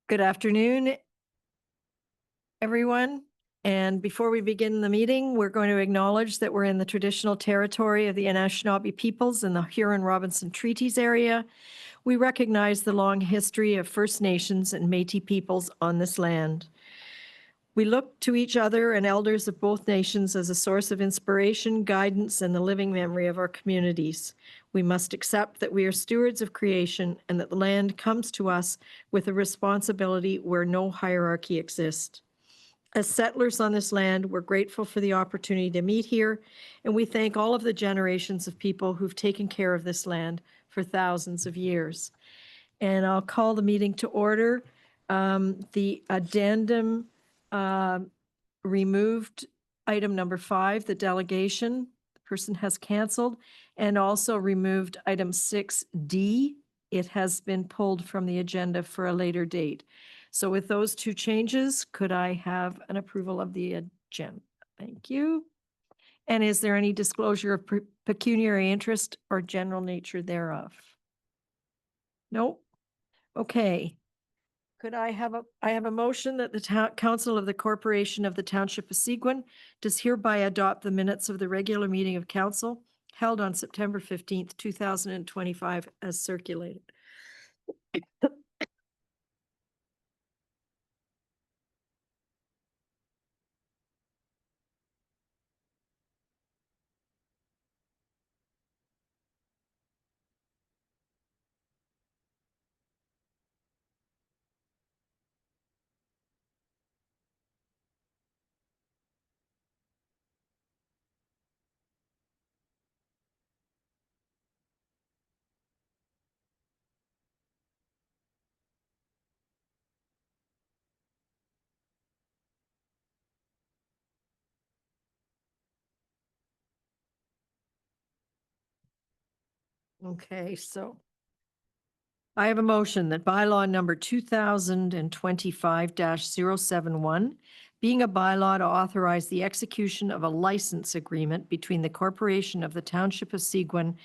Good afternoon, everyone. And before we begin the meeting, we're going to acknowledge that we're in the traditional territory of the Anishinaabe peoples in the Huron-Robinson Treaties area. We recognize the long history of First Nations and Métis peoples on this land. We look to each other and elders of both nations as a source of inspiration, guidance, and the living memory of our communities. We must accept that we are stewards of creation and that the land comes to us with a responsibility where no hierarchy exists. As settlers on this land, we're grateful for the opportunity to meet here, and we thank all of the generations of people who've taken care of this land for thousands of years. And I'll call the meeting to order. The addendum removed item number 5, the delegation. The person has canceled, and also removed item 6D. It has been pulled from the agenda for a later date. So with those two changes, could I have an approval of the agenda? Thank you. And is there any disclosure of pecuniary interest or general nature thereof? Nope. Okay. Could I have a motion that the Council of the Corporation of the Township of Seguin does hereby adopt the minutes of the regular meeting of council held on September 15th, 2025 as circulated. Okay, so I have a motion that bylaw number 2025-071, being a bylaw to authorize the execution of a license agreement between the Corporation of the Township of Seguin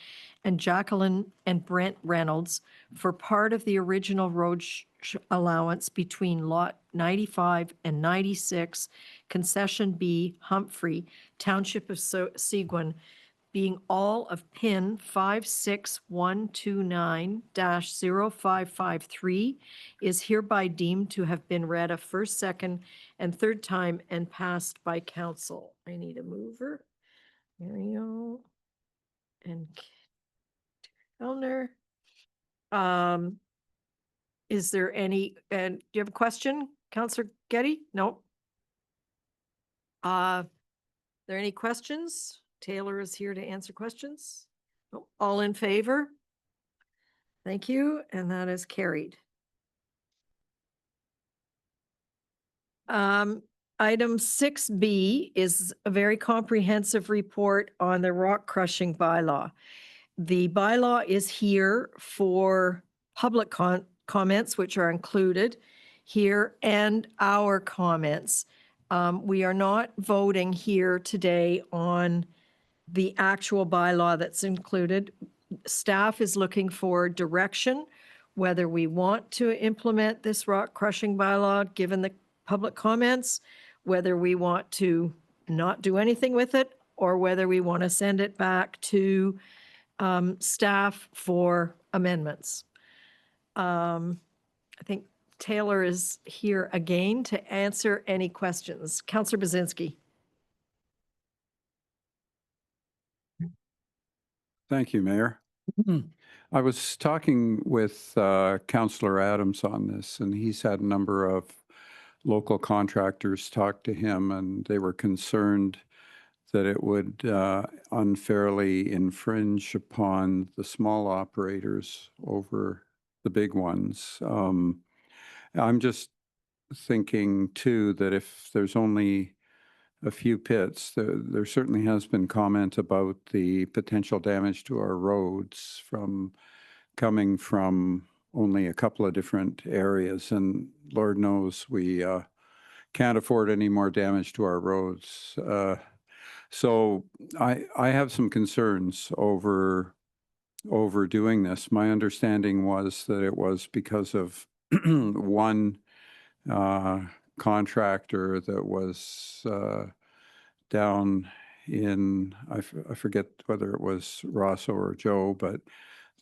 and Jacqueline and Brent Reynolds for part of the original road allowance between lot 95 and 96, concession B, Humphrey, Township of Seguin, being all of PIN 56129-0553, is hereby deemed to have been read a first, second, and third time and passed by council. I need a mover. Mario and Kellner. Is there any, and do you have a question, Councillor Getty? No. Are there any questions? Taylor is here to answer questions. Oh, all in favor? Thank you, and that is carried. Item 6B is a very comprehensive report on the rock crushing bylaw. The bylaw is here for public comments, which are included here, and our comments. We are not voting here today on the actual bylaw that's included. Staff is looking for direction, whether we want to implement this rock crushing bylaw, given the public comments, whether we want to not do anything with it, or whether we want to send it back to staff for amendments. I think Taylor is here again to answer any questions. Councillor Bazinski. Thank you, Mayor. I was talking with Councillor Adams on this, and he's had a number of local contractors talk to him, and they were concerned that it would unfairly infringe upon the small operators over the big ones. I'm just thinking, too, that if there's only a few pits, there certainly has been comment about the potential damage to our roads coming from only a couple of different areas, and Lord knows we can't afford any more damage to our roads. So I have some concerns over doing this. My understanding was that it was because of one contractor that was down in, I forget whether it was Rosso or Joe, but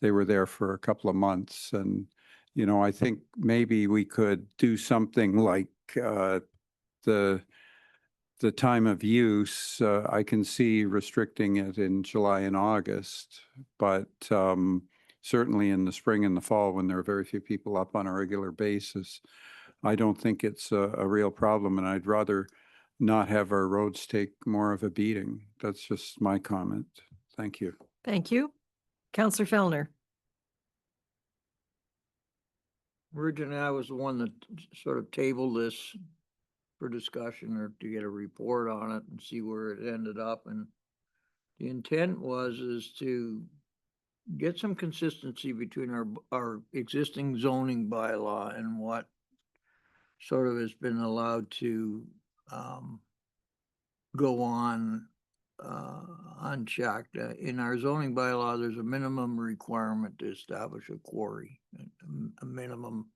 they were there for a couple of months. And, you know, I think maybe we could do something like the time of use. I can see restricting it in July and August, but certainly in the spring and the fall when there are very few people up on a regular basis, I don't think it's a real problem, and I'd rather not have our roads take more of a beating. That's just my comment. Thank you. Thank you. Councillor Fellner. Originally, I was the one that sort of tabled this for discussion or to get a report on it and see where it ended up. And the intent is to get some consistency between our existing zoning bylaw and what sort of has been allowed to go on unchecked. In our zoning bylaw, there's a minimum requirement to establish a quarry, a minimum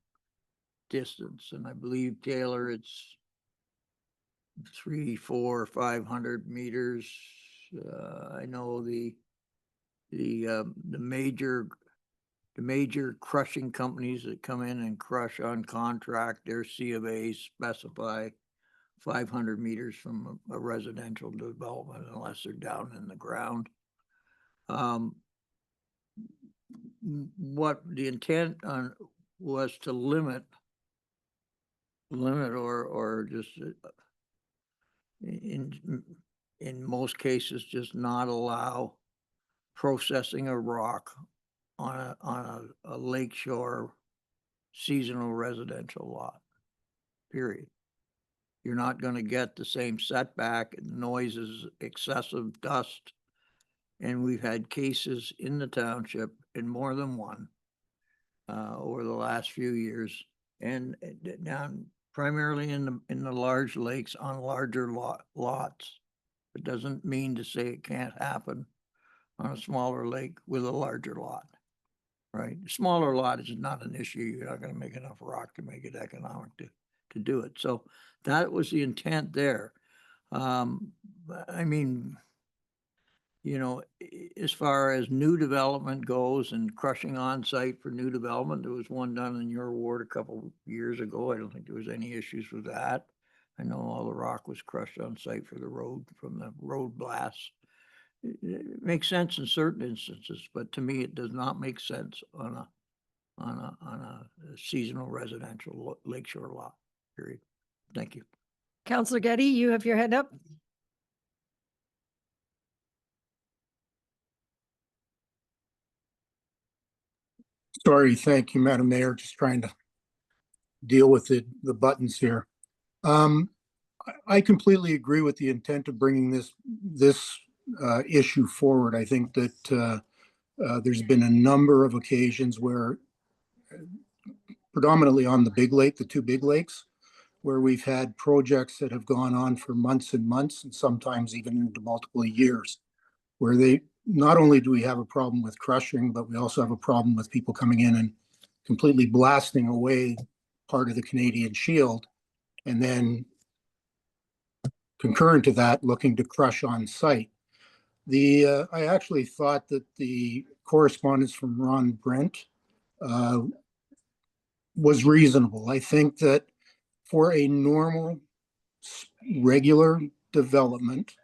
distance. And I believe, Taylor, it's 300, 400, 500 meters. I know the major crushing companies that come in and crush on contract, their C of A specify 500 meters from a residential development unless they're down in the ground. What the intent was to limit or just in most cases just not allow processing of rock on a lakeshore seasonal residential lot, period. You're not going to get the same setback, noises, excessive dust. And we've had cases in the township, in more than one, over the last few years, and down primarily in the large lakes on larger lots. It doesn't mean to say it can't happen on a smaller lake with a larger lot, right? A smaller lot is not an issue. You're not going to make enough rock to make it economic to do it. So that was the intent there. I mean, you know, as far as new development goes and crushing on site for new development, there was one done in your ward a couple years ago. I don't think there was any issues with that. I know all the rock was crushed on site for the road, from the road blasts. It makes sense in certain instances, but to me, it does not make sense on a seasonal residential lakeshore lot, period. Thank you. Councillor Getty, you have your hand up. Sorry, thank you, Madam Mayor. Just trying to deal with the buttons here. I completely agree with the intent of bringing this issue forward. I think that there's been a number of occasions where, predominantly on the big lake, the two big lakes, where we've had projects that have gone on for months and months, and sometimes even into multiple years, where they not only do we have a problem with crushing, but we also have a problem with people coming in and completely blasting away part of the Canadian Shield, and then concurrent to that, looking to crush on site. I actually thought that the correspondence from Ron Brent was reasonable. I think that for a normal, regular development,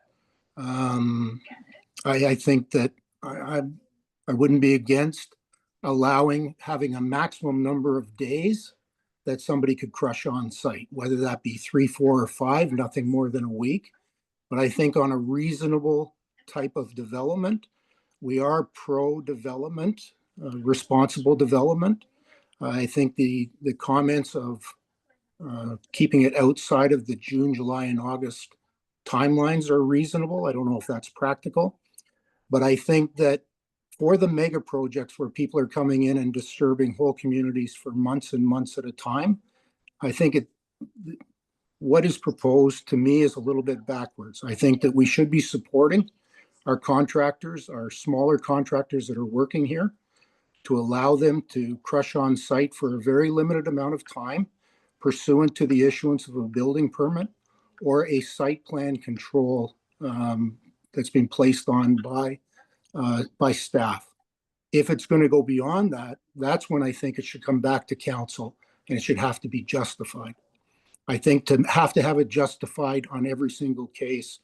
I think that I wouldn't be against having a maximum number of days that somebody could crush on site, whether that be 3, 4, or 5, nothing more than a week. But I think on a reasonable type of development, we are pro-development, responsible development. I think the comments of keeping it outside of the June, July, and August timelines are reasonable. I don't know if that's practical, but I think that for the mega projects where people are coming in and disturbing whole communities for months and months at a time, I think what is proposed to me is a little bit backwards. I think that we should be supporting our contractors, our smaller contractors that are working here, to allow them to crush on site for a very limited amount of time, pursuant to the issuance of a building permit or a site plan control that's been placed on by staff. If it's going to go beyond that, that's when I think it should come back to council and it should have to be justified. I think to have it justified on every single case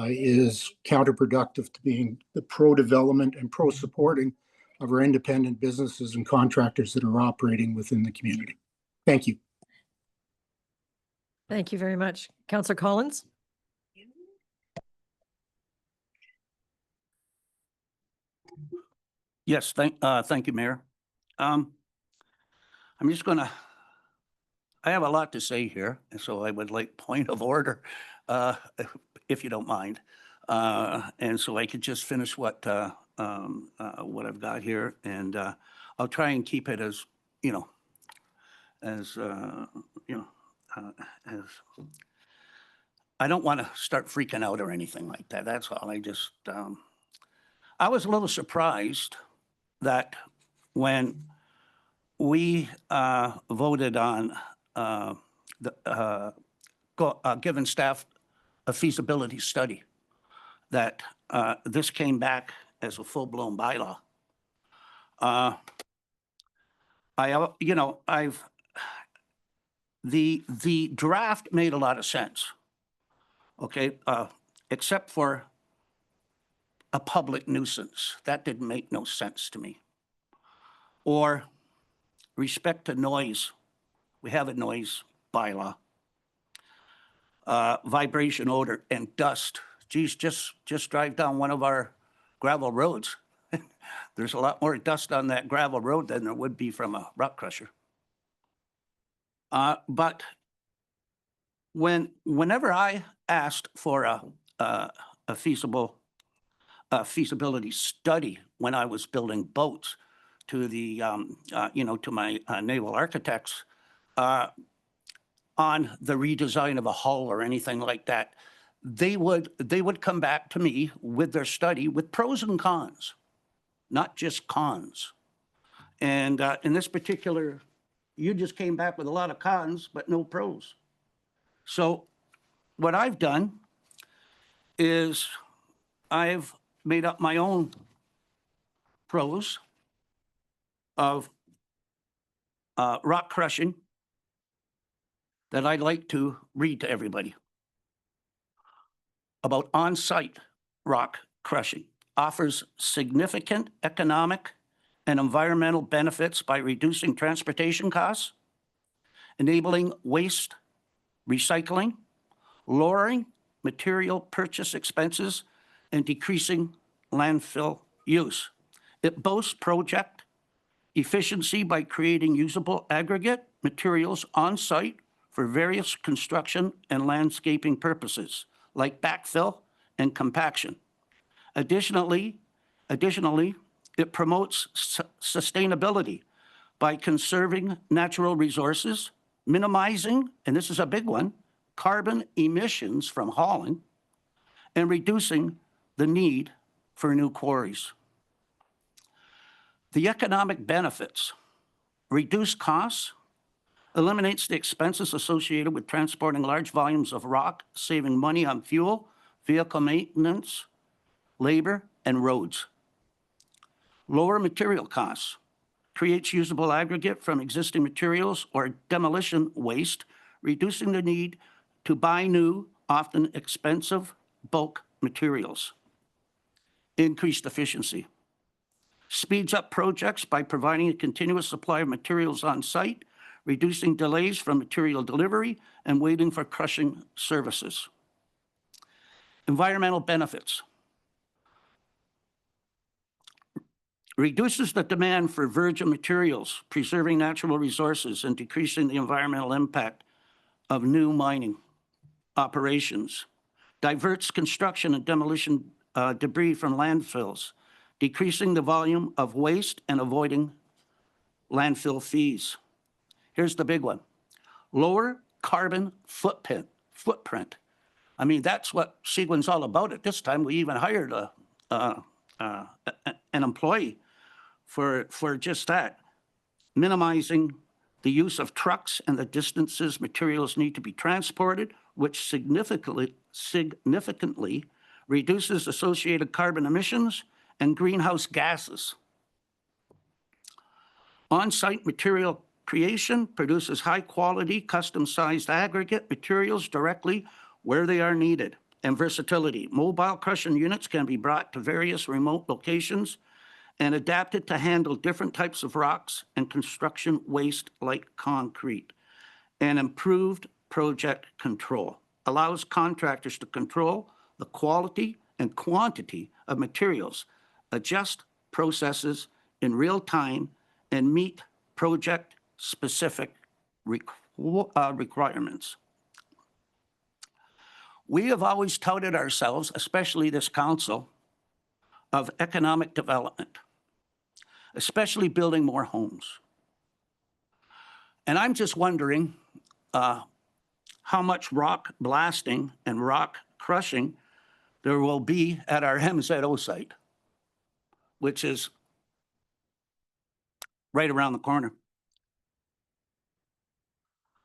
is counterproductive to being the pro-development and pro-supporting of our independent businesses and contractors that are operating within the community. Thank you. Thank you very much. Councillor Collins? Yes, thank you, Mayor. I'm just gonna, I have a lot to say here, and so I would like point of order, if you don't mind. And so I could just finish what I've got here, and I'll try and keep it as, as, as, I don't want to start freaking out or anything like that. That's all. I was a little surprised that when we voted on giving staff a feasibility study, that this came back as a full-blown bylaw. The draft made a lot of sense, okay, except for a public nuisance. That didn't make no sense to me. Or respect to noise. We have a noise bylaw. Vibration, odor, and dust. Geez, just drive down one of our gravel roads. There's a lot more dust on that gravel road than there would be from a rock crusher. But whenever I asked for a feasibility study when I was building boats to the, to my naval architects on the redesign of a hull or anything like that, they would come back to me with their study with pros and cons, not just cons. And in this particular, you just came back with a lot of cons, but no pros. So what I've done is I've made up my own pros of rock crushing that I'd like to read to everybody. About on-site rock crushing. Offers significant economic and environmental benefits by reducing transportation costs, enabling waste recycling, lowering material purchase expenses, and decreasing landfill use. It boasts project efficiency by creating usable aggregate materials on site for various construction and landscaping purposes, like backfill and compaction. Additionally, it promotes sustainability by conserving natural resources, minimizing, and this is a big one, carbon emissions from hauling, and reducing the need for new quarries. The economic benefits: reduce costs, eliminates the expenses associated with transporting large volumes of rock, saving money on fuel, vehicle maintenance, labor, and roads. Lower material costs, creates usable aggregate from existing materials or demolition waste, reducing the need to buy new, often expensive bulk materials. Increased efficiency. Speeds up projects by providing a continuous supply of materials on site, reducing delays from material delivery and waiting for crushing services. Environmental benefits. Reduces the demand for virgin materials, preserving natural resources and decreasing the environmental impact of new mining operations. Diverts construction and demolition debris from landfills, decreasing the volume of waste and avoiding landfill fees. Here's the big one: lower carbon footprint. I mean, that's what Seguin's all about at this time. We even hired an employee for just that, minimizing the use of trucks and the distances materials need to be transported, which significantly reduces associated carbon emissions and greenhouse gases. On-site material creation produces high-quality, custom-sized aggregate materials directly where they are needed. And versatility. Mobile crushing units can be brought to various remote locations and adapted to handle different types of rocks and construction waste like concrete. And improved project control allows contractors to control the quality and quantity of materials, adjust processes in real time, and meet project-specific requirements. We have always touted ourselves, especially this council, of economic development, especially building more homes. And I'm just wondering how much rock blasting and rock crushing there will be at our MZO site, which is right around the corner.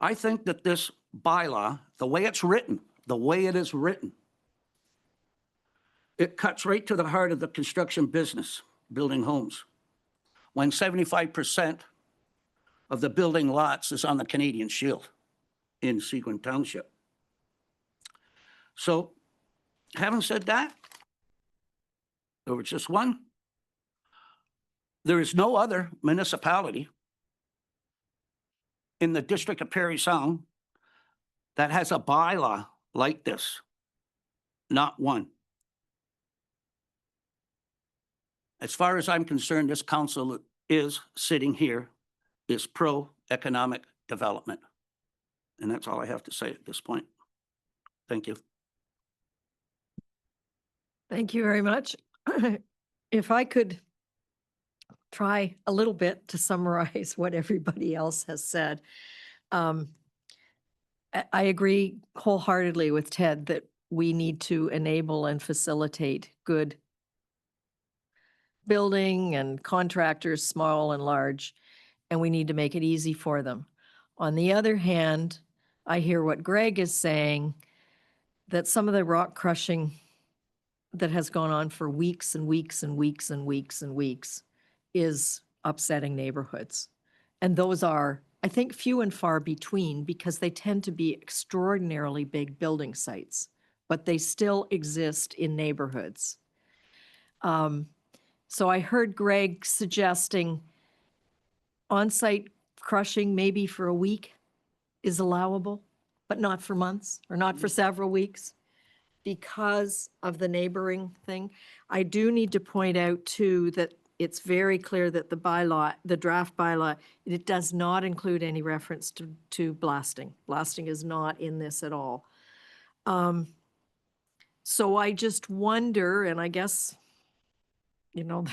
I think that this bylaw, the way it is written, it cuts right to the heart of the construction business, building homes, when 75% of the building lots is on the Canadian Shield in Seguin Township. So, having said that, there was just one. There is no other municipality in the District of Parry Sound that has a bylaw like this. Not one. As far as I'm concerned, this council is sitting here is pro-economic development. And that's all I have to say at this point. Thank you. Thank you very much. If I could try a little bit to summarize what everybody else has said. I agree wholeheartedly with Ted that we need to enable and facilitate good building and contractors, small and large, and we need to make it easy for them. On the other hand, I hear what Greg is saying, that some of the rock crushing that has gone on for weeks and weeks and weeks and weeks and weeks is upsetting neighborhoods. And those are, I think, few and far between because they tend to be extraordinarily big building sites, but they still exist in neighborhoods. So I heard Greg suggesting on-site crushing maybe for a week is allowable, but not for months or not for several weeks because of the neighboring thing. I do need to point out too that it's very clear that the bylaw, the draft bylaw, it does not include any reference to blasting. Blasting is not in this at all. So I just wonder, and I guess, you know,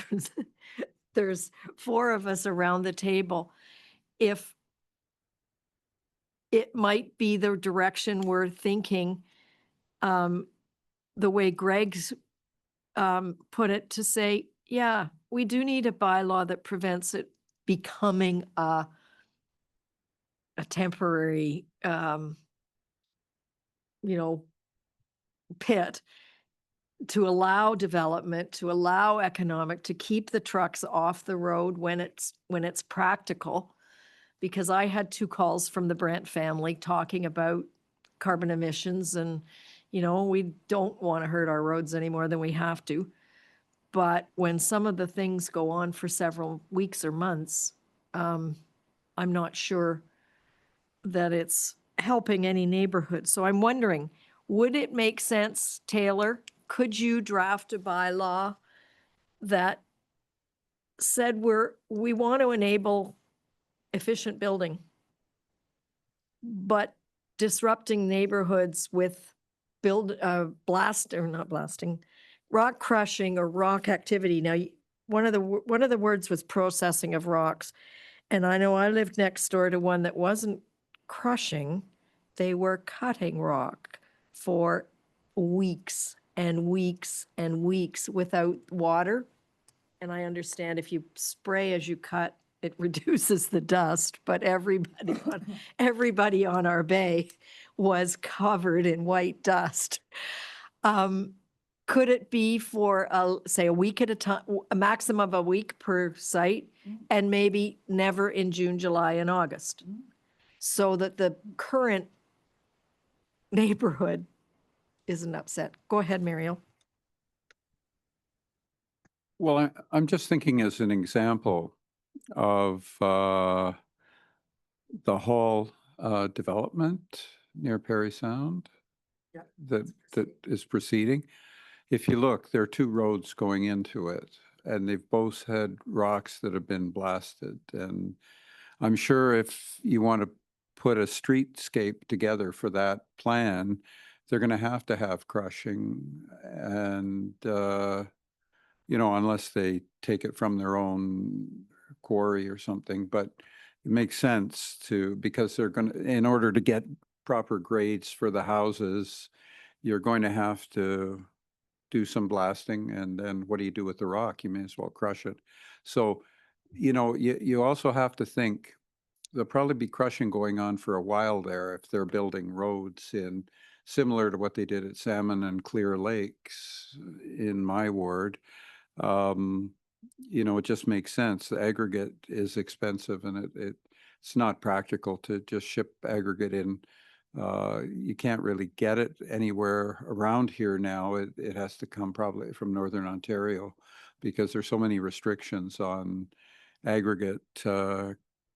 there's four of us around the table, if it might be the direction we're thinking, the way Greg's put it, to say, yeah, we do need a bylaw that prevents it becoming a temporary, pit, to allow development, to allow economic, to keep the trucks off the road when it's practical. Because I had 2 calls from the Brandt family talking about carbon emissions and, we don't want to hurt our roads any more than we have to. But when some of the things go on for several weeks or months, I'm not sure that it's helping any neighborhood. So I'm wondering, would it make sense, Taylor, could you draft a bylaw that said we want to enable efficient building, but disrupting neighborhoods with rock crushing or rock activity? Now, one of the words was processing of rocks. And I know I lived next door to one that wasn't crushing. They were cutting rock for weeks and weeks and weeks without water. And I understand if you spray as you cut, it reduces the dust, but everybody on our bay was covered in white dust. Could it be for, say, a week at a time, a maximum of a week per site, and maybe never in June, July, and August? So that the current neighborhood isn't upset. Go ahead, Mariel. Well, I'm just thinking as an example of the Hall development near Perry Sound that is proceeding. If you look, there are two roads going into it, and they've both had rocks that have been blasted. And I'm sure if you want to put a streetscape together for that plan, they're going to have crushing, and unless they take it from their own quarry or something. But it makes sense because they're going to, in order to get proper grades for the houses, you're going to have to do some blasting, and then what do you do with the rock? You may as well crush it. So, you also have to think there'll probably be crushing going on for a while there if they're building roads similar to what they did at Salmon and Clear Lakes in my ward. It just makes sense. The aggregate is expensive, and it's not practical to just ship aggregate in. You can't really get it anywhere around here now. It has to come probably from Northern Ontario because there's so many restrictions on aggregate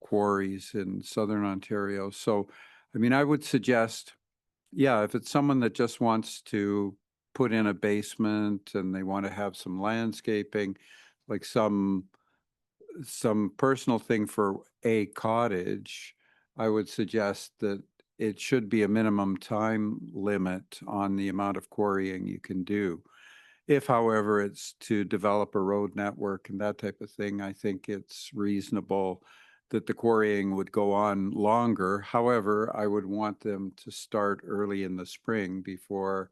quarries in Southern Ontario. So, I mean, I would suggest, if it's someone that just wants to put in a basement and they want to have some landscaping, like some personal thing for a cottage, I would suggest that it should be a minimum time limit on the amount of quarrying you can do. If, however, it's to develop a road network and that type of thing, I think it's reasonable that the quarrying would go on longer. However, I would want them to start early in the spring before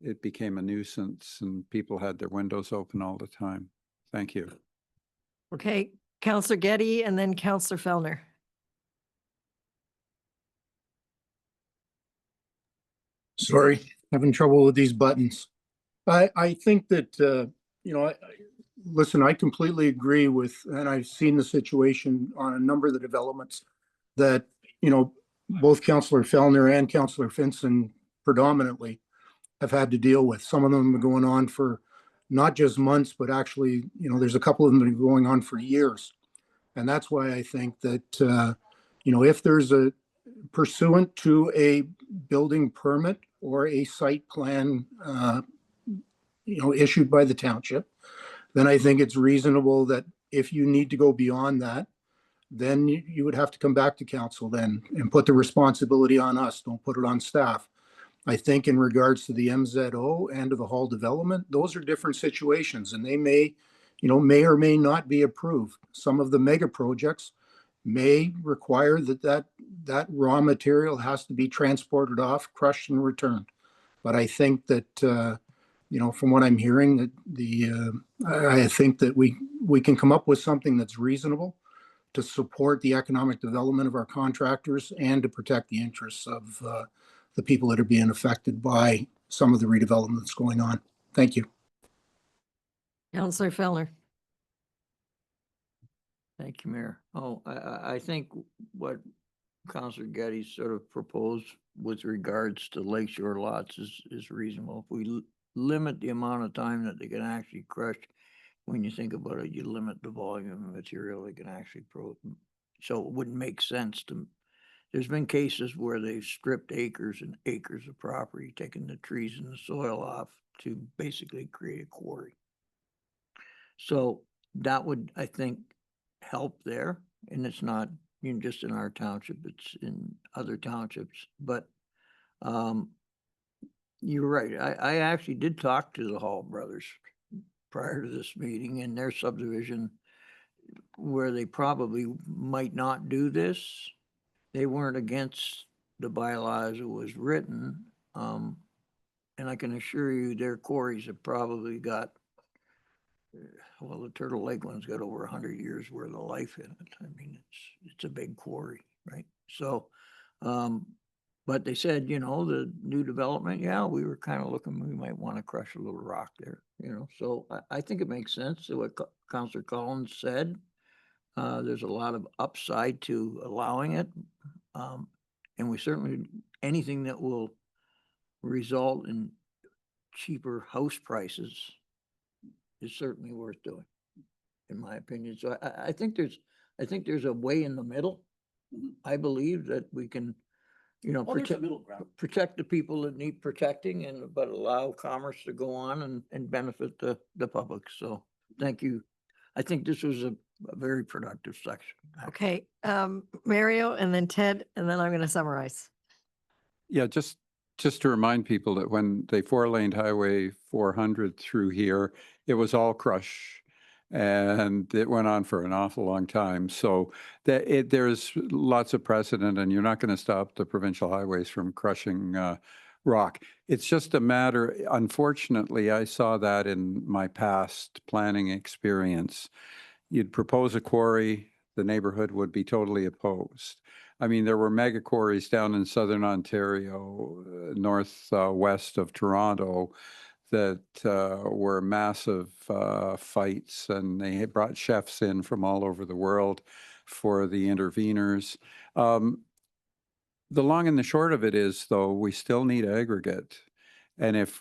it became a nuisance and people had their windows open all the time. Thank you. Okay, Councillor Getty and then Councillor Fellner. Sorry, having trouble with these buttons. I think that, listen, I completely agree with, and I've seen the situation on a number of the developments that, both Councillor Fellner and Councillor Finson predominantly have had to deal with. Some of them are going on for not just months, but actually, there's a couple of them that are going on for years. And that's why I think that, if there's a pursuant to a building permit or a site plan, issued by the township, then I think it's reasonable that if you need to go beyond that, then you would have to come back to council then and put the responsibility on us. Don't put it on staff. I think in regards to the MZO and to the hall development, those are different situations, and they may or may not be approved. Some of the mega projects may require that raw material has to be transported off, crushed, and returned. But I think that from what I'm hearing, that I think that we can come up with something that's reasonable to support the economic development of our contractors and to protect the interests of the people that are being affected by some of the redevelopment that's going on. Thank you. Councillor Fellner. Thank you, Mayor. I think what Councillor Getty sort of proposed with regards to lakeshore lots is reasonable. If we limit the amount of time that they can actually crush, when you think about it, you limit the volume of material they can actually so it wouldn't make sense to. There's been cases where they've stripped acres and acres of property, taken the trees and the soil off to basically create a quarry. So that would, I think, help there. And it's not just in our township, it's in other townships. But you're right. I actually did talk to the Hall brothers prior to this meeting in their subdivision where they probably might not do this. They weren't against the bylaw as it was written. And I can assure you their quarries have probably got well, the Turtle Lake one's got over 100 years worth of life in it. I mean, it's a big quarry, right? So, but they said, you know, the new development, yeah, we were kind of looking, we might want to crush a little rock there, you know? So I think it makes sense to what Councillor Collins said. There's a lot of upside to allowing it. And we certainly, anything that will result in cheaper house prices is certainly worth doing, in my opinion. So I think there's a way in the middle. I believe that we can, you know, Well, there's a middle ground. protect the people that need protecting but allow commerce to go on and benefit the public. So thank you. I think this was a very productive section. Okay, Mario and then Ted, and then I'm going to summarize. Yeah, just to remind people that when they 4-laned Highway 400 through here, it was all crush. And it went on for an awful long time. So there's lots of precedent, and you're not going to stop the provincial highways from crushing rock. It's just a matter, unfortunately, I saw that in my past planning experience. You'd propose a quarry, the neighborhood would be totally opposed. I mean, there were mega quarries down in southern Ontario, northwest of Toronto, that were massive fights, and they had brought chefs in from all over the world for the interveners. The long and the short of it is, though, we still need aggregate. And if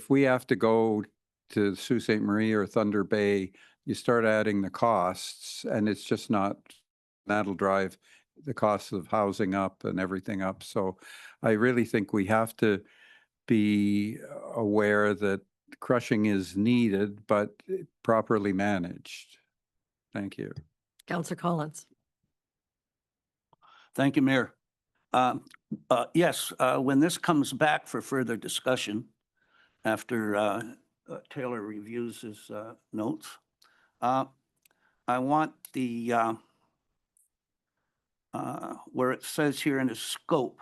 we have to go to Sault Ste. Marie or Thunder Bay, you start adding the costs, and it's just not, that'll drive the cost of housing up and everything up. So I really think we have to be aware that crushing is needed, but properly managed. Thank you. Councillor Collins. Thank you, Mayor. Yes, when this comes back for further discussion, after Taylor reviews his notes, I want the, where it says here in the scope,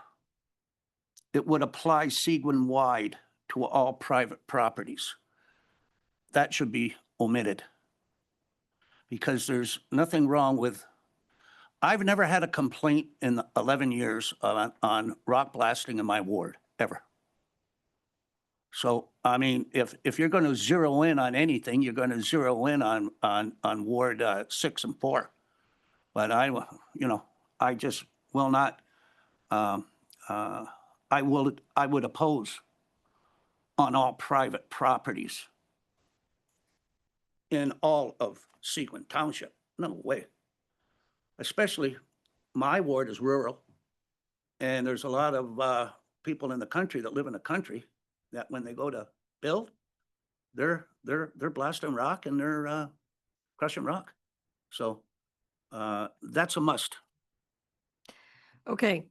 it would apply Seguin-wide to all private properties. That should be omitted, because there's nothing wrong with, I've never had a complaint in the 11 years on rock blasting in my ward, ever. So, I mean, if you're going to zero in on anything, you're going to zero in on Ward 6 and 4. But I just will not, I would oppose on all private properties in all of Seguin Township. No way. Especially my ward is rural, and there's a lot of people in the country that live in the country that when they go to build, they're blasting rock and they're crushing rock. So that's a must. Okay.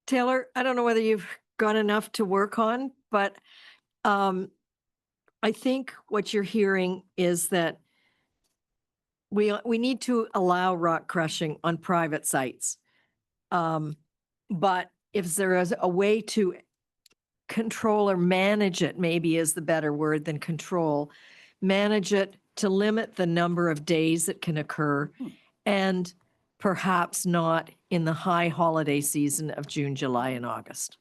Taylor, I don't know whether you've got enough to work on, but I think what you're hearing is that we need to allow rock crushing on private sites. But if there is a way to control or manage it, maybe is the better word than control, manage it to limit the number of days that can occur, and perhaps not in the high holiday season of June, July, and August.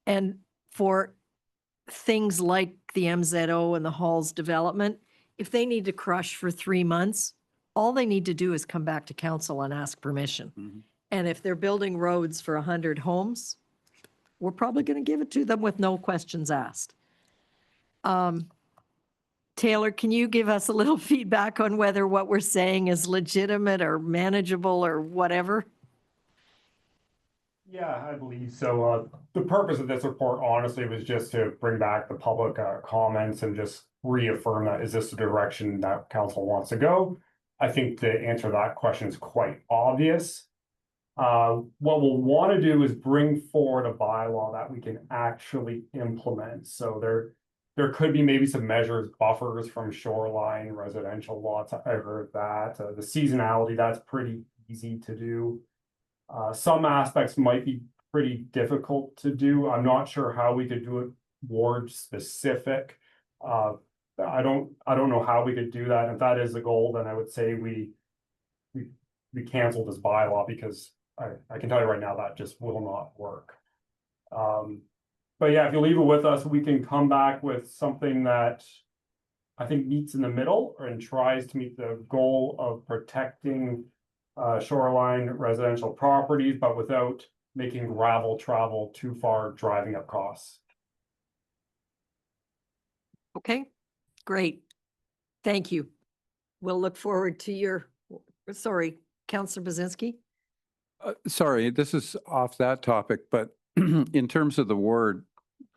And for things like the MZO and the Halls development, if they need to crush for 3 months, all they need to do is come back to council and ask permission. And if they're building roads for 100 homes, we're probably going to give it to them with no questions asked. Taylor, can you give us a little feedback on whether what we're saying is legitimate or manageable or whatever? Yeah, I believe so. The purpose of this report, honestly, was just to bring back the public comments and just reaffirm that, is this the direction that council wants to go? I think the answer to that question is quite obvious. What we'll want to do is bring forward a bylaw that we can actually implement. So there could be maybe some measures, buffers from shoreline residential lots. I heard that. The seasonality, that's pretty easy to do. Some aspects might be pretty difficult to do. I'm not sure how we could do it ward specific. I don't know how we could do that. If that is the goal, then I would say we cancel this bylaw, because I can tell you right now that just will not work. But yeah, if you leave it with us, we can come back with something that I think meets in the middle and tries to meet the goal of protecting shoreline residential properties, but without making gravel travel too far, driving up costs. Okay, great. Thank you. We'll look forward to your, sorry, Councillor Bazinski? Sorry, this is off that topic, but in terms of the word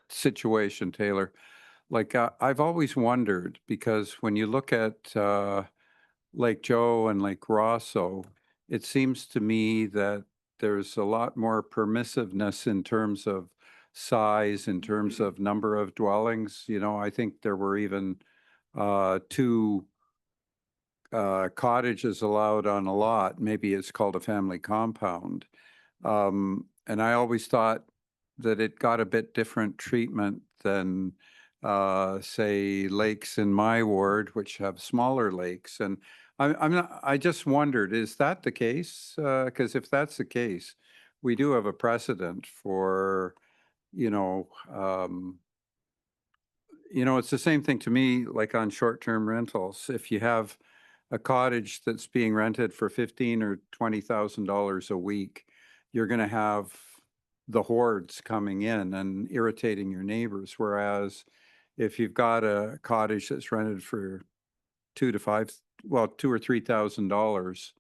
situation, Taylor, like I've always wondered, because when you look at Lake Joe and Lake Rosso, it seems to me that there's a lot more permissiveness in terms of size, in terms of number of dwellings. You know, I think there were even 2 cottages allowed on a lot. Maybe it's called a family compound. And I always thought that it got a bit different treatment than say lakes in my ward, which have smaller lakes. And I just wondered, is that the case? Because if that's the case, we do have a precedent for, it's the same thing to me, like on short-term rentals. If you have a cottage that's being rented for $15,000 or $20,000 a week, you're going to have the hordes coming in and irritating your neighbors. Whereas if you've got a cottage that's rented for $2,000 to $5,000, $2,000 or $3,000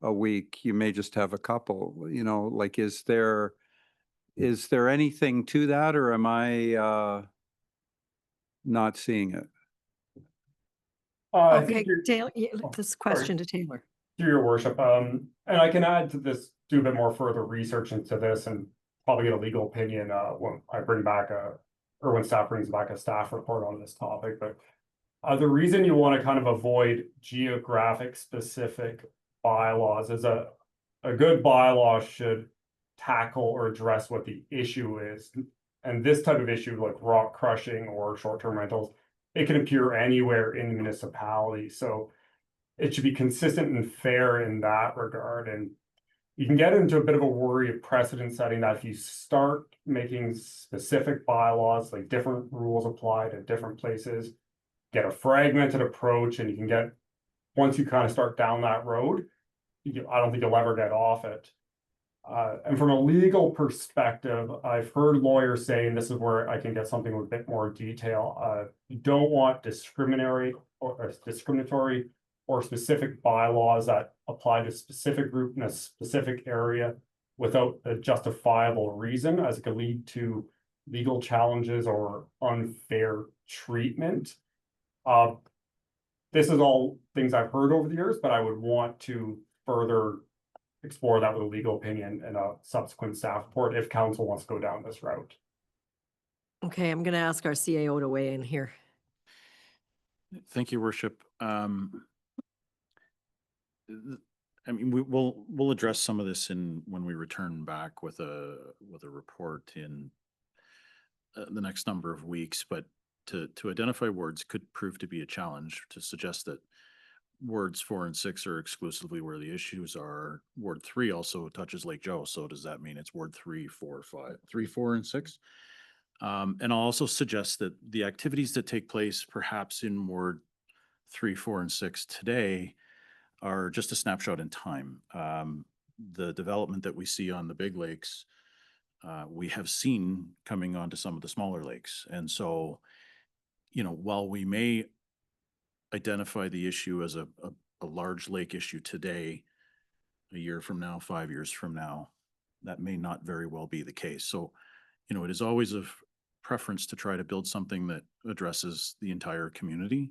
a week, you may just have a couple. Like, is there anything to that, or am I not seeing it? I Okay, think you're, Taylor, oh, this sorry. question to Taylor. through your worship, and I can add to this, do a bit more further research into this, and probably get a legal opinion when I bring back or when staff brings back a staff report on this topic. But the reason you want to kind of avoid geographic specific bylaws is a good bylaw should tackle or address what the issue is. And this type of issue, like rock crushing or short-term rentals, it can appear anywhere in the municipality. So it should be consistent and fair in that regard. And you can get into a bit of a worry of precedent setting, that if you start making specific bylaws, like different rules applied at different places, get a fragmented approach, and you can get, once you kind of start down that road, I don't think you'll ever get off it. And from a legal perspective, I've heard lawyers saying, this is where I can get something with a bit more detail. You don't want discriminatory or specific bylaws that apply to a specific group in a specific area without a justifiable reason, as it could lead to legal challenges or unfair treatment. This is all things I've heard over the years, but I would want to further explore that with a legal opinion and a subsequent staff report if council wants to go down this route. Okay, I'm going to ask our CAO to weigh in here. Thank you, Worship. I mean, we'll address some of this when we return back with a report in the next number of weeks. But to identify wards could prove to be a challenge. To suggest that wards 4 and 6 are exclusively where the issues are. Ward 3 also touches Lake Joe. So does that mean it's Ward 3, 4, 5, 3, 4, and 6? And I'll also suggest that the activities that take place perhaps in Ward 3, 4, and 6 today are just a snapshot in time. The development that we see on the big lakes, we have seen coming onto some of the smaller lakes. And so, while we may identify the issue as a large lake issue today, a year from now, 5 years from now, that may not very well be the case. So, it is always of preference to try to build something that addresses the entire community.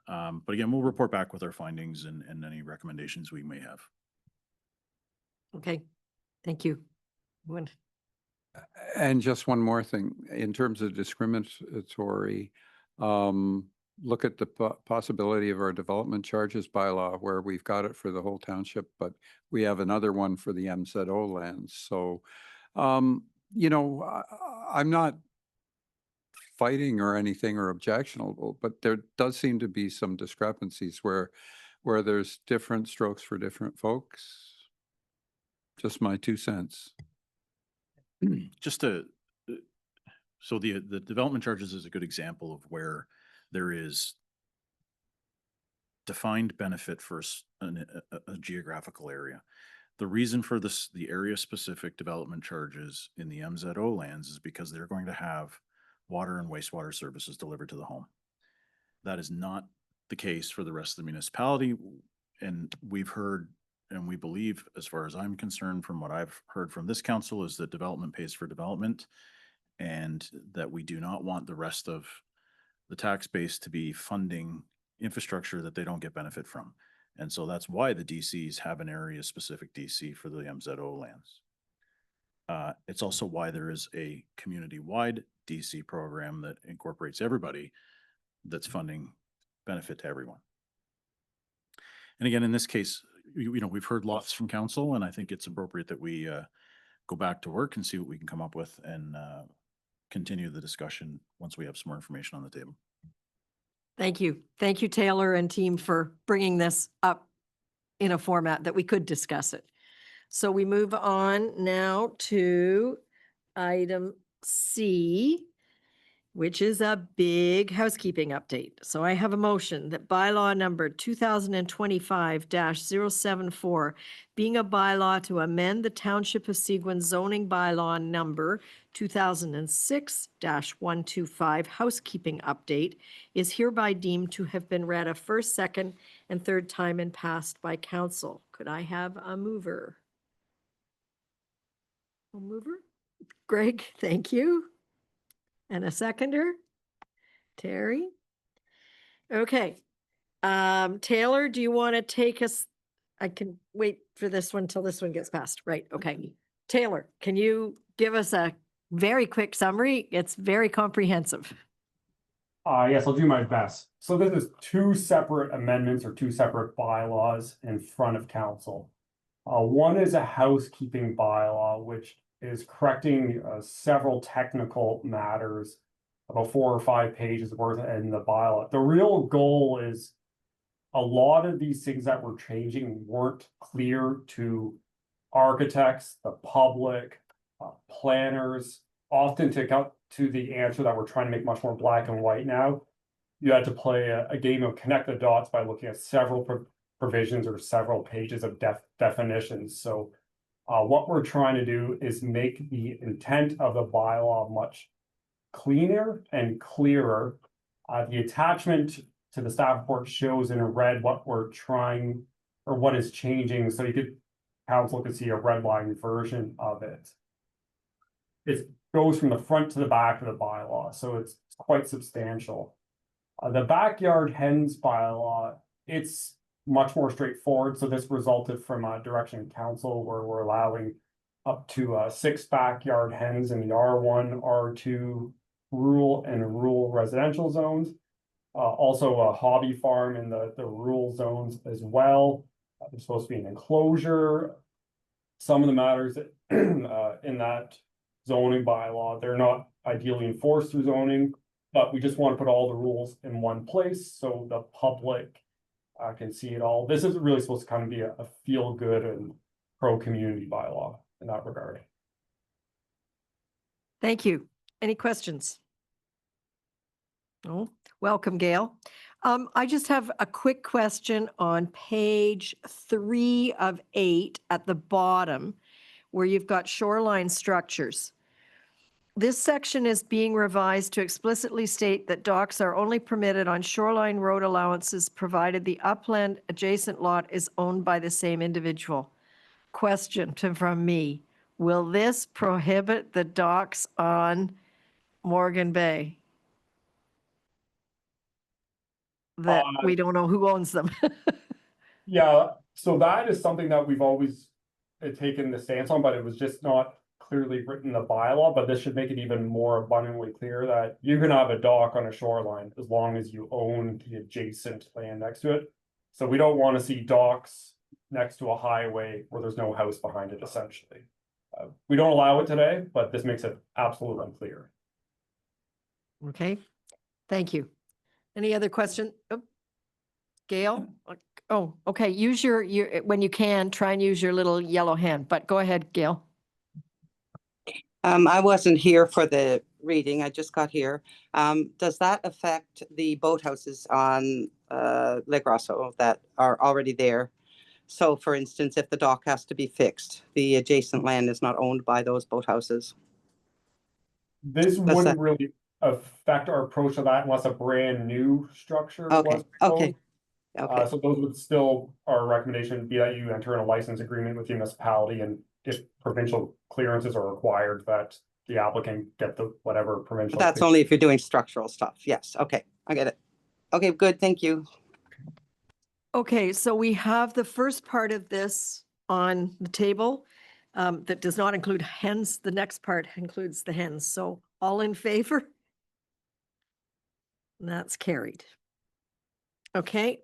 But again, we'll report back with our findings and any recommendations we may have. Okay, thank you. And just one more thing, in terms of discriminatory, look at the possibility of our development charges bylaw, where we've got it for the whole township, but we have another one for the MZO lands. So, I'm not fighting or anything or objectionable, but there does seem to be some discrepancies where there's different strokes for different folks. Just my 2 cents. Just to, so the development charges is a good example of where there is defined benefit for a geographical area. The reason for this, the area-specific development charges in the MZO lands is because they're going to have water and wastewater services delivered to the home. That is not the case for the rest of the municipality. And we've heard, and we believe, as far as I'm concerned, from what I've heard from this council, is that development pays for development, and that we do not want the rest of the tax base to be funding infrastructure that they don't get benefit from. And so that's why the DCs have an area-specific DC for the MZO lands. It's also why there is a community-wide DC program that incorporates everybody, that's funding benefit to everyone. And again, in this case, you know, we've heard lots from council, and I think it's appropriate that we go back to work and see what we can come up with, and continue the discussion once we have some more information on the table. Thank you. Thank you, Taylor and team, for bringing this up in a format that we could discuss it. So we move on now to item C, which is a big housekeeping update. So I have a motion that bylaw number 2025-074, being a bylaw to amend the Township of Seguin zoning bylaw number 2006-125 housekeeping update, is hereby deemed to have been read a first, second, and third time and passed by council. Could I have a mover? A mover? Greg, thank you. And a seconder? Terry? Okay. Taylor, do you want to take us? I can wait for this one till this one gets passed. Right, okay. Taylor, can you give us a very quick summary? It's very comprehensive. Yes, I'll do my best. So this is two separate amendments or two separate bylaws in front of council. One is a housekeeping bylaw, which is correcting several technical matters, about 4 or 5 pages worth in the bylaw. The real goal is a lot of these things that we're changing weren't clear to architects, the public, planners. Often to get to the answer that we're trying to make much more black and white now, you had to play a game of connect the dots by looking at several provisions or several pages of definitions. So what we're trying to do is make the intent of the bylaw much cleaner and clearer. The attachment to the staff report shows in red what we're trying, or what is changing, so council could see a red line version of it. It goes from the front to the back of the bylaw, so it's quite substantial. The backyard hens bylaw, it's much more straightforward. So this resulted from a direction of council where we're allowing up to 6 backyard hens in the R1, R2 rural and rural residential zones. Also a hobby farm in the rural zones as well. There's supposed to be an enclosure. Some of the matters that, in that zoning bylaw, they're not ideally enforced through zoning, but we just want to put all the rules in one place so the public can see it all. This is really supposed to kind of be a feel good and pro community bylaw in that regard. Thank you. Any questions? No? Welcome, Gail. I just have a quick question on page 3 of 8 at the bottom, where you've got shoreline structures. This section is being revised to explicitly state that docks are only permitted on shoreline road allowances provided the upland adjacent lot is owned by the same individual. Question from me, will this prohibit the docks on Morgan Bay? That we don't know who owns them. Yeah, so that is something that we've always taken the stance on, but it was just not clearly written in the bylaw. But this should make it even more abundantly clear that you can have a dock on a shoreline as long as you own the adjacent land next to it. So we don't want to see docks next to a highway where there's no house behind it, essentially. We don't allow it today, but this makes it absolutely unclear. Okay, thank you. Any other question? Oh, Gail? Oh, okay, use your, when you can, try and use your little yellow hand, but go ahead, Gail. I wasn't here for the reading. I just got here. Does that affect the boathouses on Lake Rosso that are already there? So for instance, if the dock has to be fixed, the adjacent land is not owned by those boathouses. This wouldn't really affect our approach to that unless a brand new structure was Okay, proposed. okay. So those would still, our recommendation would be that you enter in a license agreement with the municipality, and if provincial clearances are required, that the applicant get the whatever provincial. That's only if you're doing structural stuff. Yes, okay, I get it. Okay, good, thank you. Okay, so we have the first part of this on the table that does not include hens. The next part includes the hens. So all in favor? That's carried. Okay.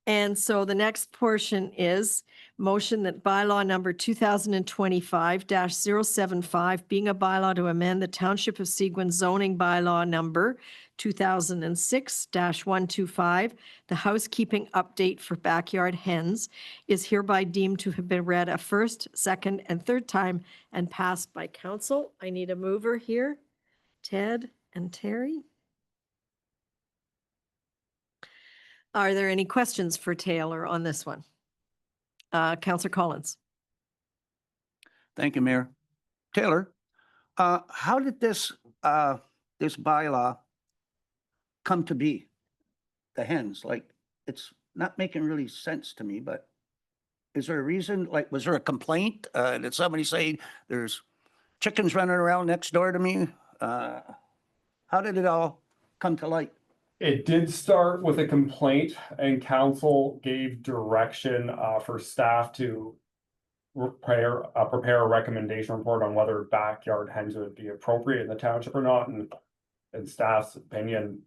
And so the next portion is motion that bylaw number 2025-075, being a bylaw to amend the Township of Seguin zoning bylaw number 2006-125, the housekeeping update for backyard hens, is hereby deemed to have been read a first, second, and third time and passed by council. I need a mover here. Ted and Terry. Are there any questions for Taylor on this one? Councillor Collins. Thank you, Mayor. Taylor, how did this bylaw come to be? The hens, like, it's not making really sense to me, but is there a reason? Like, was there a complaint? Did somebody say there's chickens running around next door to me? How did it all come to light? It did start with a complaint, and council gave direction for staff to prepare a recommendation report on whether backyard hens would be appropriate in the township or not, and in staff's opinion,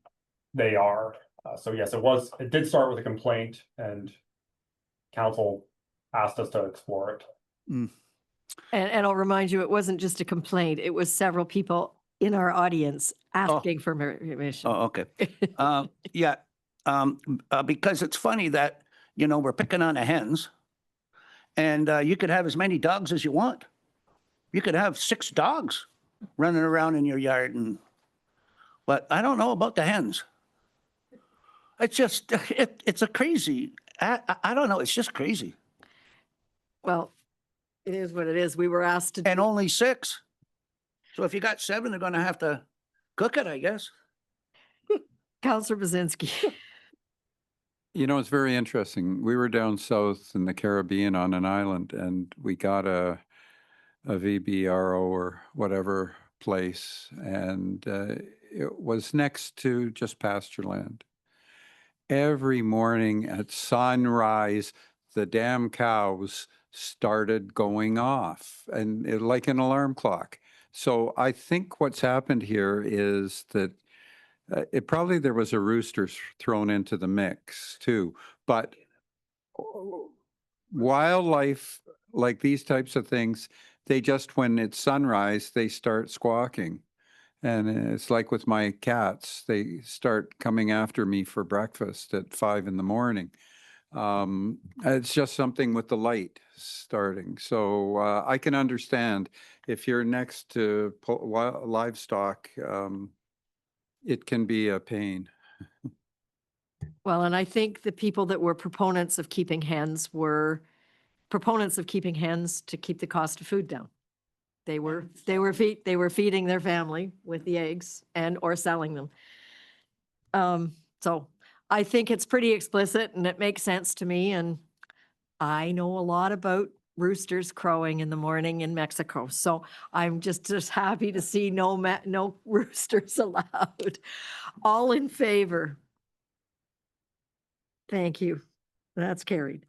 they are. So yes, it did start with a complaint, and council asked us to explore it. And I'll remind you, it wasn't just a complaint. It was several people in our audience asking for permission. Oh, okay. Yeah, because it's funny that, we're picking on the hens, and you could have as many dogs as you want. You could have 6 dogs running around in your yard, but I don't know about the hens. It's just, it's a crazy, I don't know, it's just crazy. Well, it is what it is. We were asked to. And only 6. So if you got 7, they're gonna have to cook it, I guess. Councillor Bazinski. It's very interesting. We were down south in the Caribbean on an island, and we got a VBRO or whatever place, and it was next to just pasture land. Every morning at sunrise, the damn cows started going off, and like an alarm clock. So I think what's happened here is that there was a rooster thrown into the mix too, but wildlife, like these types of things, they just, when it's sunrise, they start squawking. And it's like with my cats, they start coming after me for breakfast at 5 a.m. It's just something with the light starting. So I can understand if you're next to livestock, it can be a pain. Well, and I think the people that were proponents of keeping hens were proponents of keeping hens to keep the cost of food down. They were feeding their family with the eggs or selling them. So I think it's pretty explicit and it makes sense to me. And I know a lot about roosters crowing in the morning in Mexico. So I'm just happy to see no roosters allowed. All in favor? Thank you. That's carried.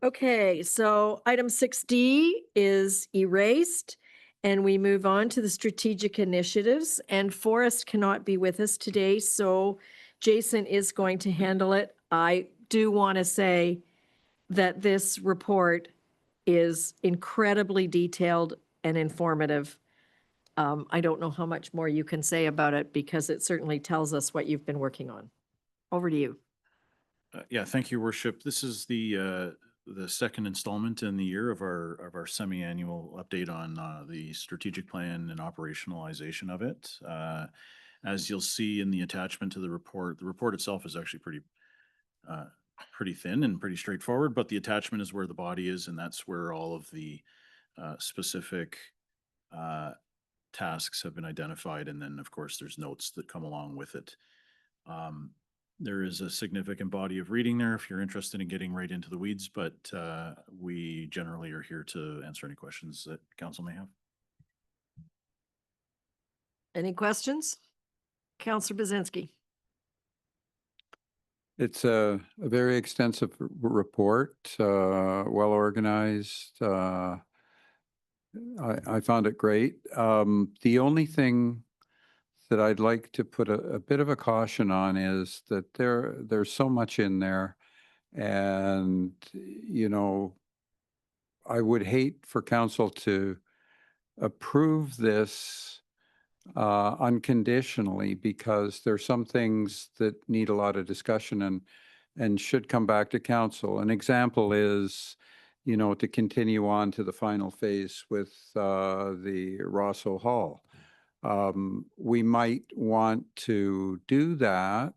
Okay, so item 6D is erased, and we move on to the strategic initiatives. And Forrest cannot be with us today, so Jason is going to handle it. I do want to say that this report is incredibly detailed and informative. I don't know how much more you can say about it because it certainly tells us what you've been working on. Over to you. Yeah, thank you, Worship. This is the second installment in the year of our semi-annual update on the strategic plan and operationalization of it. As you'll see in the attachment to the report itself is actually pretty thin and pretty straightforward, but the attachment is where the body is, and that's where all of the specific tasks have been identified. And then, of course, there's notes that come along with it. There is a significant body of reading there if you're interested in getting right into the weeds, but we generally are here to answer any questions that council may have. Any questions? Councillor Bazinski. It's a very extensive report, well organized. I found it great. The only thing that I'd like to put a bit of a caution on is that there's so much in there, and I would hate for council to approve this unconditionally, because there's some things that need a lot of discussion and should come back to council. An example is, to continue on to the final phase with the Rosso Hall. We might want to do that,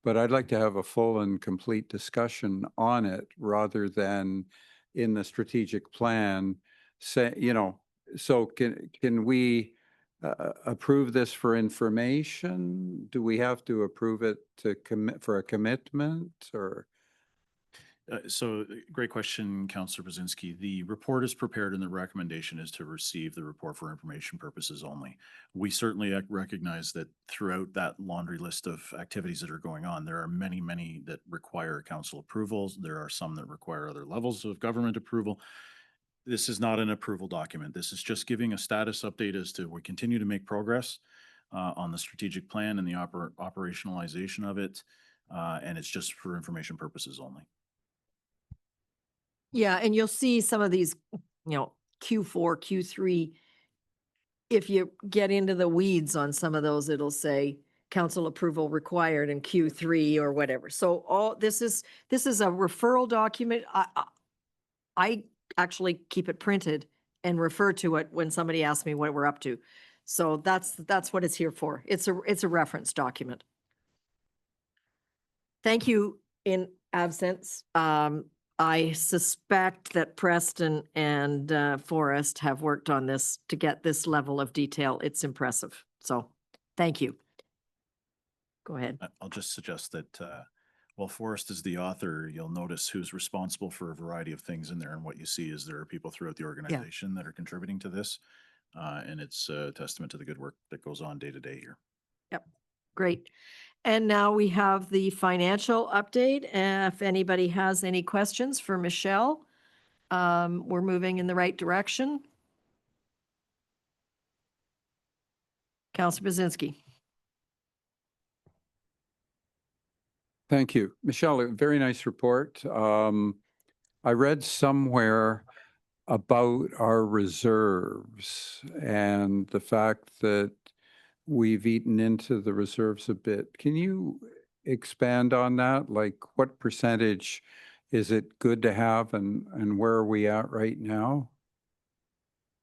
but I'd like to have a full and complete discussion on it rather than in the strategic plan. Say, so can we approve this for information? Do we have to approve it to commit for a commitment, or? So great question, Councillor Bazinski. The report is prepared and the recommendation is to receive the report for information purposes only. We certainly recognize that throughout that laundry list of activities that are going on, there are many, many that require council approvals. There are some that require other levels of government approval. This is not an approval document. This is just giving a status update as to we continue to make progress on the strategic plan and the operationalization of it. And it's just for information purposes only. Yeah, and you'll see some of these, Q4, Q3. If you get into the weeds on some of those, it'll say council approval required in Q3 or whatever. So this is a referral document. I actually keep it printed and refer to it when somebody asks me what we're up to. So that's what it's here for. It's a reference document. Thank you in absence. I suspect that Preston and Forrest have worked on this to get this level of detail. It's impressive. So thank you. Go ahead. I'll just suggest that while Forrest is the author, you'll notice who's responsible for a variety of things in there. And what you see is there are people throughout the organization that are contributing to this. And it's a testament to the good work that goes on day to day here. Yep. Great. And now we have the financial update. If anybody has any questions for Michelle, we're moving in the right direction. Councillor Bazinski. Thank you, Michelle. A very nice report. I read somewhere about our reserves and the fact that we've eaten into the reserves a bit. Can you expand on that? Like, what percentage is it good to have, and where are we at right now?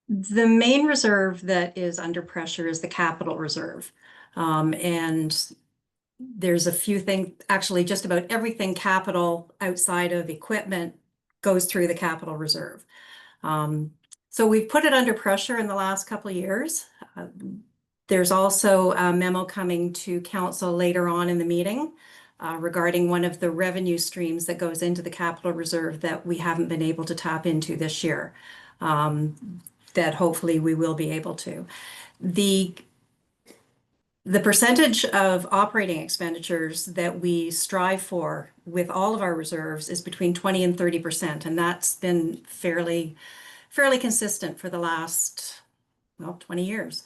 The main reserve that is under pressure is the capital reserve. And there's a few things, actually just about everything capital outside of equipment goes through the capital reserve. So we've put it under pressure in the last couple of years. There's also a memo coming to council later on in the meeting regarding one of the revenue streams that goes into the capital reserve that we haven't been able to tap into this year, that hopefully we will be able to. The percentage of operating expenditures that we strive for with all of our reserves is between 20 and 30%, and that's been fairly consistent for the last 20 years.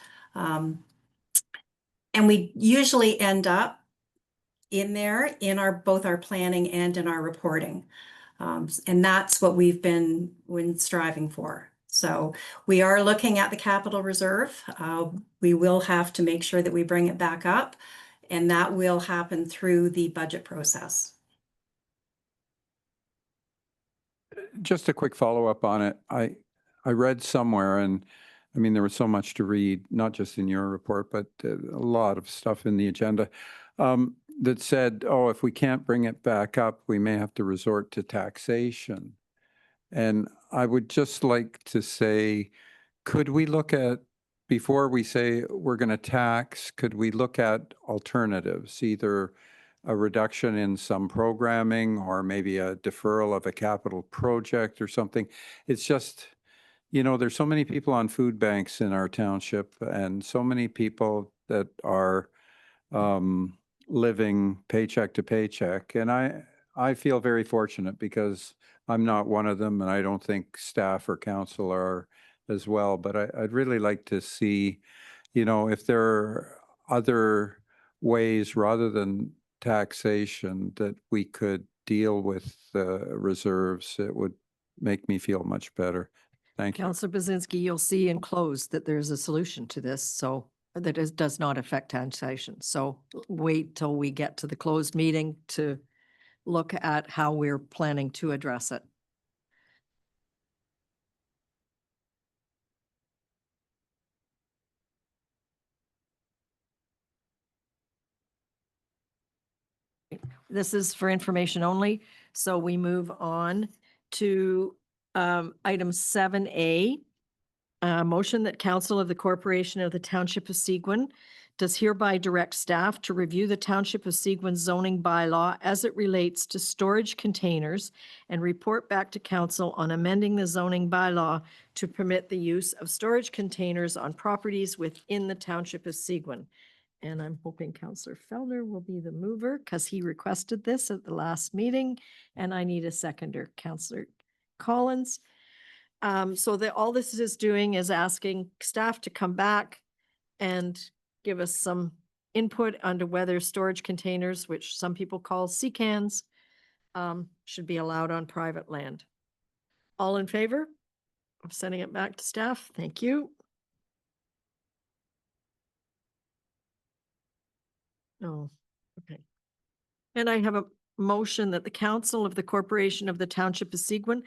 And we usually end up in there in both our planning and in our reporting. And that's what we've been striving for. So we are looking at the capital reserve. We will have to make sure that we bring it back up, and that will happen through the budget process. Just a quick follow-up on it. I read somewhere, and I mean, there was so much to read, not just in your report, but a lot of stuff in the agenda, that said, oh, if we can't bring it back up, we may have to resort to taxation. And I would just like to say, could we look at, before we say we're going to tax, could we look at alternatives, either a reduction in some programming or maybe a deferral of a capital project or something? It's just, you know, there's so many people on food banks in our township and so many people that are living paycheck to paycheck. And I feel very fortunate because I'm not one of them, and I don't think staff or council are as well. But I'd really like to see, you know, if there are other ways rather than taxation that we could deal with the reserves. It would make me feel much better. Thank you. Councillor Bazinski, you'll see in closed that there's a solution to this, so that does not affect taxation. So wait till we get to the closed meeting to look at how we're planning to address it. This is for information only, so we move on to item 7A. Motion that Council of the Corporation of the Township of Seguin does hereby direct staff to review the Township of Seguin zoning bylaw as it relates to storage containers and report back to council on amending the zoning bylaw to permit the use of storage containers on properties within the Township of Seguin. And I'm hoping Councillor Fellner will be the mover because he requested this at the last meeting, and I need a seconder, Councillor Collins. So that all this is doing is asking staff to come back and give us some input onto whether storage containers, which some people call sea cans, should be allowed on private land. All in favor of sending it back to staff? Thank you. Oh, okay. And I have a motion that the Council of the Corporation of the Township of Seguin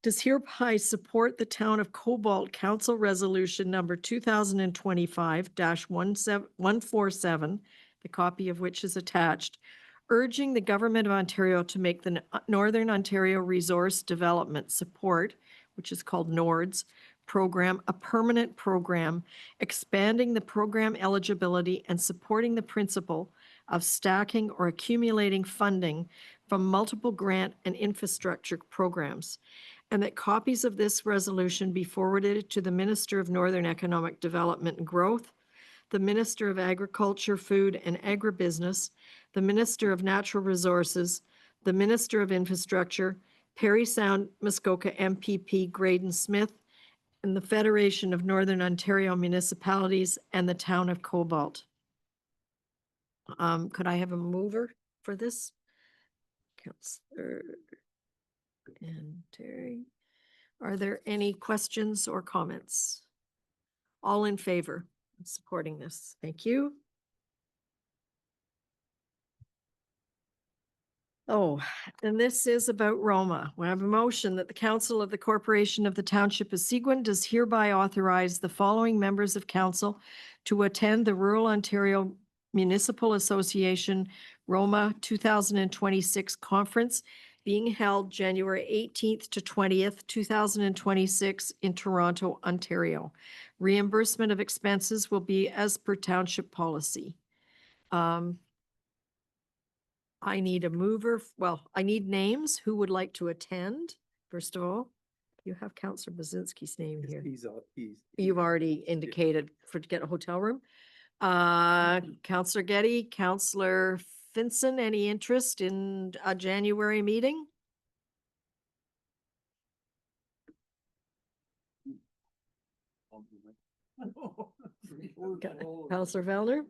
does hereby support the Town of Cobalt Council Resolution number 2025-147, the copy of which is attached, urging the Government of Ontario to make the Northern Ontario Resource Development Support, which is called NORDS, program a permanent program, expanding the program eligibility and supporting the principle of stacking or accumulating funding from multiple grant and infrastructure programs, and that copies of this resolution be forwarded to the Minister of Northern Economic Development and Growth, the Minister of Agriculture, Food and Agribusiness, the Minister of Natural Resources, the Minister of Infrastructure, Parry Sound Muskoka MPP Graydon Smith, and the Federation of Northern Ontario Municipalities and the Town of Cobalt. Could I have a mover for this? Councillor and Terry. Are there any questions or comments? All in favor of supporting this? Thank you. Oh, and this is about Roma. We have a motion that the Council of the Corporation of the Township of Seguin does hereby authorize the following members of council to attend the Rural Ontario Municipal Association Roma 2026 conference being held January 18th to 20th, 2026 in Toronto, Ontario. Reimbursement of expenses will be as per township policy. I need a mover. Well, I need names. Who would like to attend? First of all, you have Councillor Bazinski's name here. You've already indicated to get a hotel room. Councillor Getty, Councillor Finson, any interest in a January meeting? Councillor Vellner?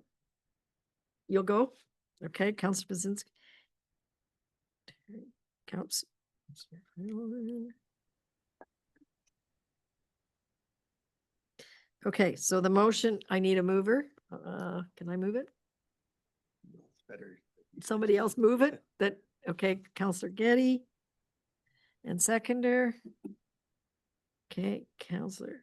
You'll go? Okay, Councillor Bazinski. Councillor. Okay, so the motion, I need a mover. Can I move it? Somebody else move it? Okay, Counselor Getty. And seconder. Okay, Counselor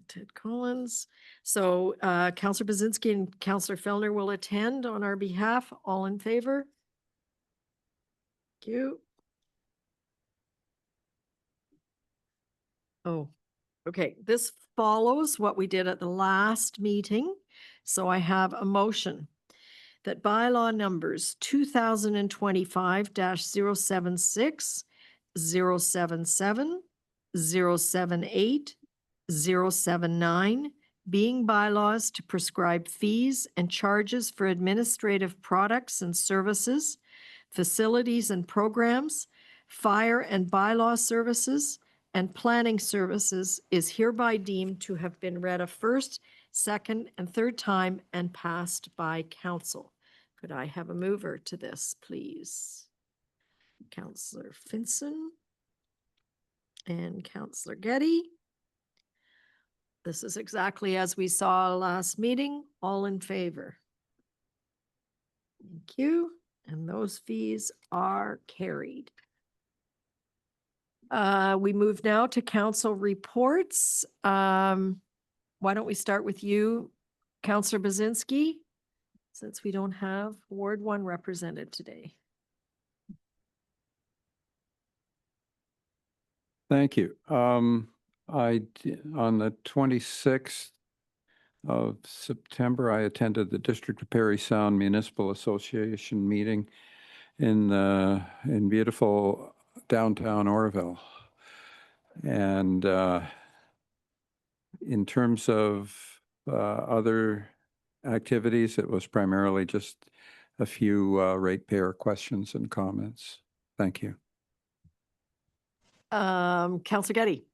Ted Collins. So Counselor Bazinski and Counselor Fellner will attend on our behalf. All in favor? Thank you. Oh, okay. This follows what we did at the last meeting. So I have a motion that bylaw numbers 2025-076, 077, 078, 079, being bylaws to prescribe fees and charges for administrative products and services, facilities and programs, fire and bylaw services, and planning services is hereby deemed to have been read a first, second, and third time and passed by council. Could I have a mover to this, please? Counselor Finson and Counselor Getty. This is exactly as we saw last meeting. All in favor? Thank you. And those fees are carried. We move now to council reports. Why don't we start with you, Counselor Bazinski, since we don't have Ward 1 represented today. Thank you. On the 26th of September, I attended the District of Parry Sound Municipal Association meeting in beautiful downtown Orville. And in terms of other activities, it was primarily just a few ratepayer questions and comments. Thank you. Counselor Getty.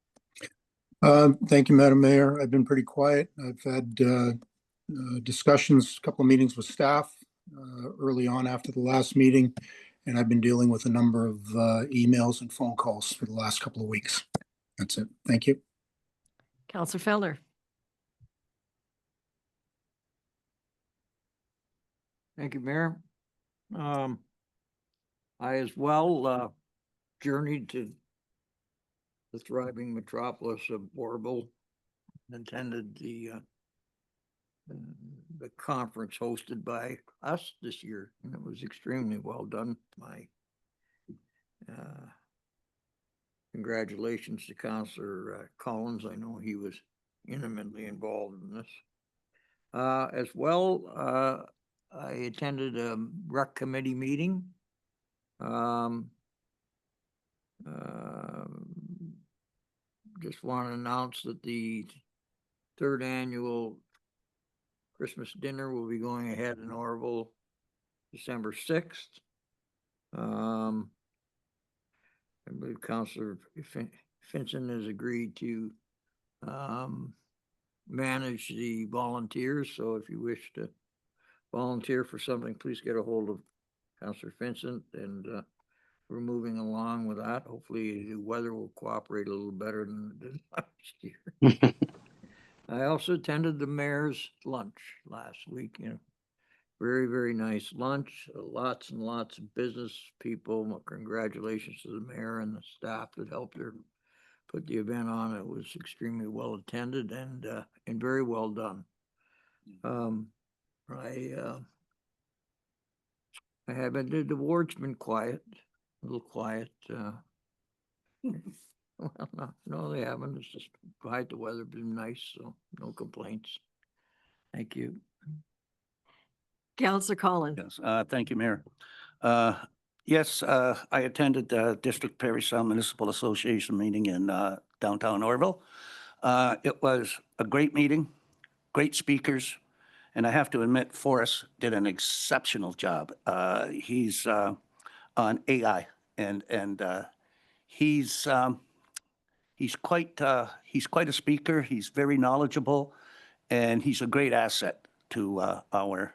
Thank you, Madam Mayor. I've been pretty quiet. I've had discussions, a couple of meetings with staff early on after the last meeting, and I've been dealing with a number of emails and phone calls for the last couple of weeks. That's it. Thank you. Counselor Fellner. Thank you, Mayor. I as well journeyed to the thriving metropolis of Orville, attended the conference hosted by us this year, and it was extremely well done. My congratulations to Councillor Collins. I know he was intimately involved in this. As well, I attended a rec committee meeting. Just want to announce that the third annual Christmas dinner will be going ahead in Orville December 6th. I believe Councillor Finson has agreed to manage the volunteers. So if you wish to volunteer for something, please get a hold of Councillor Finson, and we're moving along with that. Hopefully the weather will cooperate a little better than it did last year. I also attended the mayor's lunch last week. Very, very nice lunch. Lots and lots of business people. Congratulations to the mayor and the staff that helped her put the event on. It was extremely well attended and very well done. I haven't. The ward's been quiet, a little quiet. Well, no, they haven't. It's just the weather been nice, so no complaints. Thank you. Counselor Collins. Yes, thank you, Mayor. Yes, I attended the District Parry Sound Municipal Association meeting in downtown Orville. It was a great meeting, great speakers, and I have to admit, Forrest did an exceptional job. He's on AI, and he's quite a speaker. He's very knowledgeable, and he's a great asset to our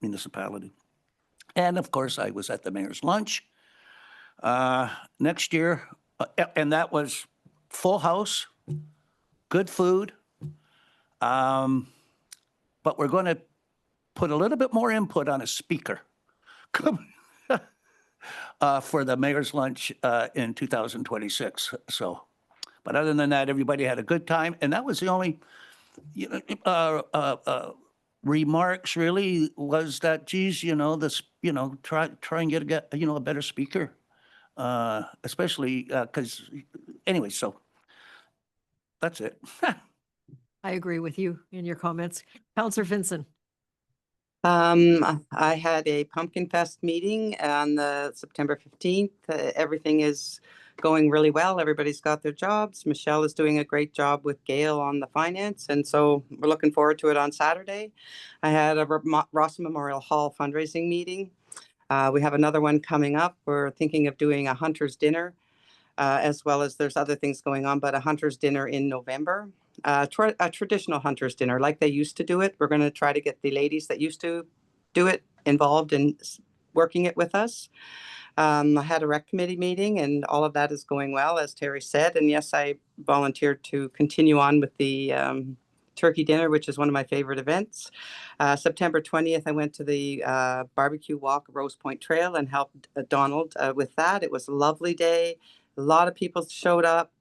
municipality. And of course, I was at the mayor's lunch next year, and that was full house, good food, But we're going to put a little bit more input on a speaker for the mayor's lunch in 2026. So, but other than that, everybody had a good time, and that was the only remarks really was that, geez, try and get a better speaker, especially because anyway. So that's it. I agree with you in your comments. Councillor Vincent. I had a Pumpkin Fest meeting on the September 15th. Everything is going really well. Everybody's got their jobs. Michelle is doing a great job with Gail on the finance. And so we're looking forward to it on Saturday. I had a Ross Memorial Hall fundraising meeting. We have another one coming up. We're thinking of doing a hunter's dinner, as well as there's other things going on, but a hunter's dinner in November. A traditional hunter's dinner like they used to do it. We're going to try to get the ladies that used to do it involved in working it with us. I had a rec committee meeting and all of that is going well, as Terry said. And yes, I volunteered to continue on with the turkey dinner, which is one of my favorite events. September 20th, I went to the barbecue walk, Rose Point Trail, and helped Donald with that. It was a lovely day. A lot of people showed up.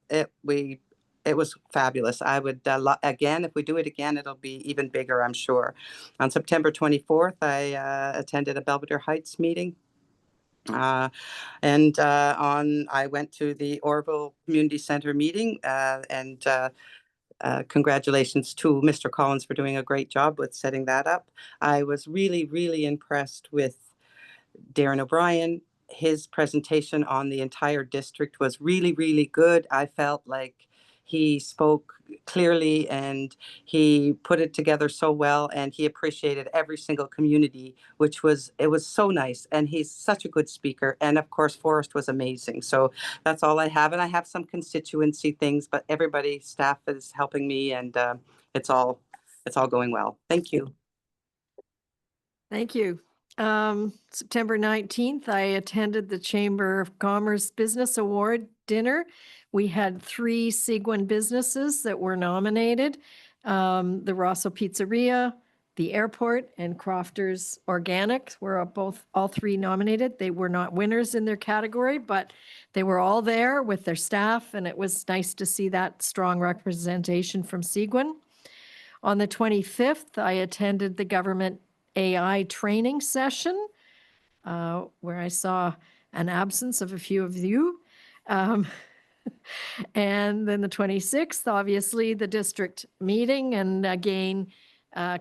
It was fabulous. I would, again, if we do it again, it'll be even bigger, I'm sure. On September 24th, I attended a Belvedere Heights meeting. I went to the Orville Community Center meeting, and congratulations to Mr. Collins for doing a great job with setting that up. I was really, really impressed with Darren O'Brien. His presentation on the entire district was really, really good. I felt like he spoke clearly and he put it together so well, and he appreciated every single community, it was so nice. And he's such a good speaker. And of course, Forrest was amazing. So that's all I have. And I have some constituency things, but everybody, staff is helping me, and it's all going well. Thank you. Thank you. September 19th, I attended the Chamber of Commerce Business Award dinner. We had 3 Seguin businesses that were nominated. The Rosso Pizzeria, the airport, and Crofters Organics were all 3 nominated. They were not winners in their category, but they were all there with their staff, and it was nice to see that strong representation from Seguin. On the 25th, I attended the government AI training session, where I saw an absence of a few of you. And then the 26th, obviously, the district meeting. And again,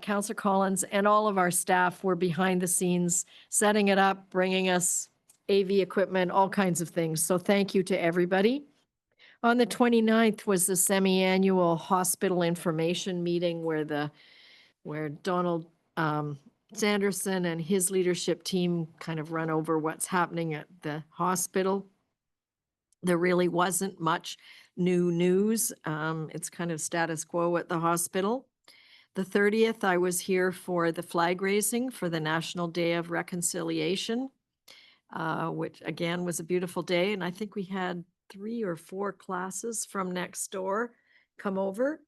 Councillor Collins and all of our staff were behind the scenes, setting it up, bringing us AV equipment, all kinds of things. So thank you to everybody. On the 29th was the semi-annual hospital information meeting where Donald Sanderson and his leadership team kind of run over what's happening at the hospital. There really wasn't much new news. It's kind of status quo at the hospital. The 30th, I was here for the flag raising for the National Day of Reconciliation, which again was a beautiful day. And I think we had 3 or 4 classes from next door come over.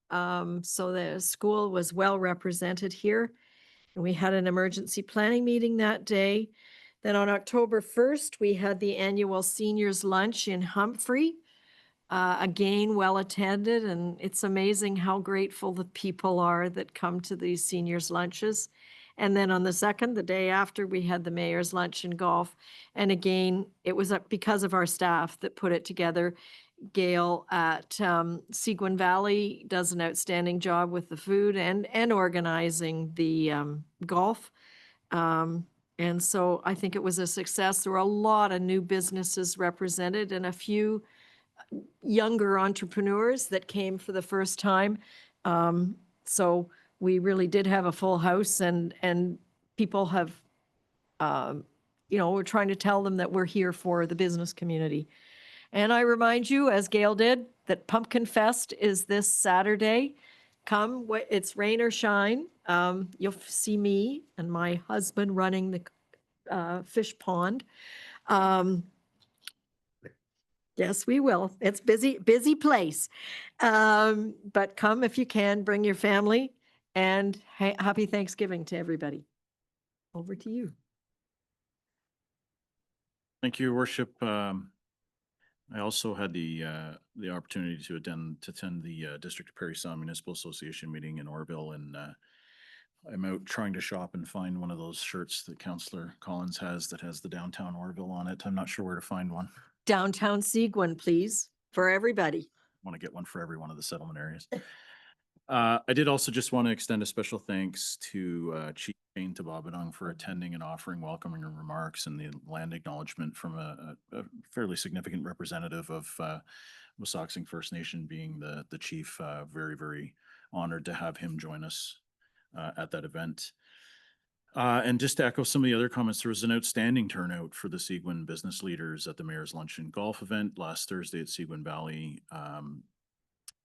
So the school was well represented here. And we had an emergency planning meeting that day. Then on October 1st, we had the annual seniors lunch in Humphrey. Again, well attended, and it's amazing how grateful the people are that come to these seniors lunches. And then on the 2nd, the day after, we had the mayor's lunch and golf. And again, it was because of our staff that put it together. Gail at Seguin Valley does an outstanding job with the food and organizing the golf. And so I think it was a success. There were a lot of new businesses represented and a few younger entrepreneurs that came for the first time. So we really did have a full house, and people have, we're trying to tell them that we're here for the business community. And I remind you, as Gail did, that Pumpkin Fest is this Saturday. Come, it's rain or shine. You'll see me and my husband running the fish pond. Yes, we will. It's busy place. But come if you can, bring your family. And happy Thanksgiving to everybody. Over to you. Thank you, Your Worship. I also had the opportunity to attend the District of Parry Sound Municipal Association meeting in Orville, and I'm out trying to shop and find one of those shirts that Councillor Collins has that has the downtown Orville on it. I'm not sure where to find one. Downtown Seguin, please, for everybody. Want to get one for every one of the settlement areas. I did also just want to extend a special thanks to Chief Shane Tababadong for attending and offering welcoming remarks and the land acknowledgement from a fairly significant representative of Wissahickon First Nation, being the chief. Very, very honored to have him join us at that event. And just to echo some of the other comments, there was an outstanding turnout for the Seguin business leaders at the Mayor's Lunch and Golf event last Thursday at Seguin Valley.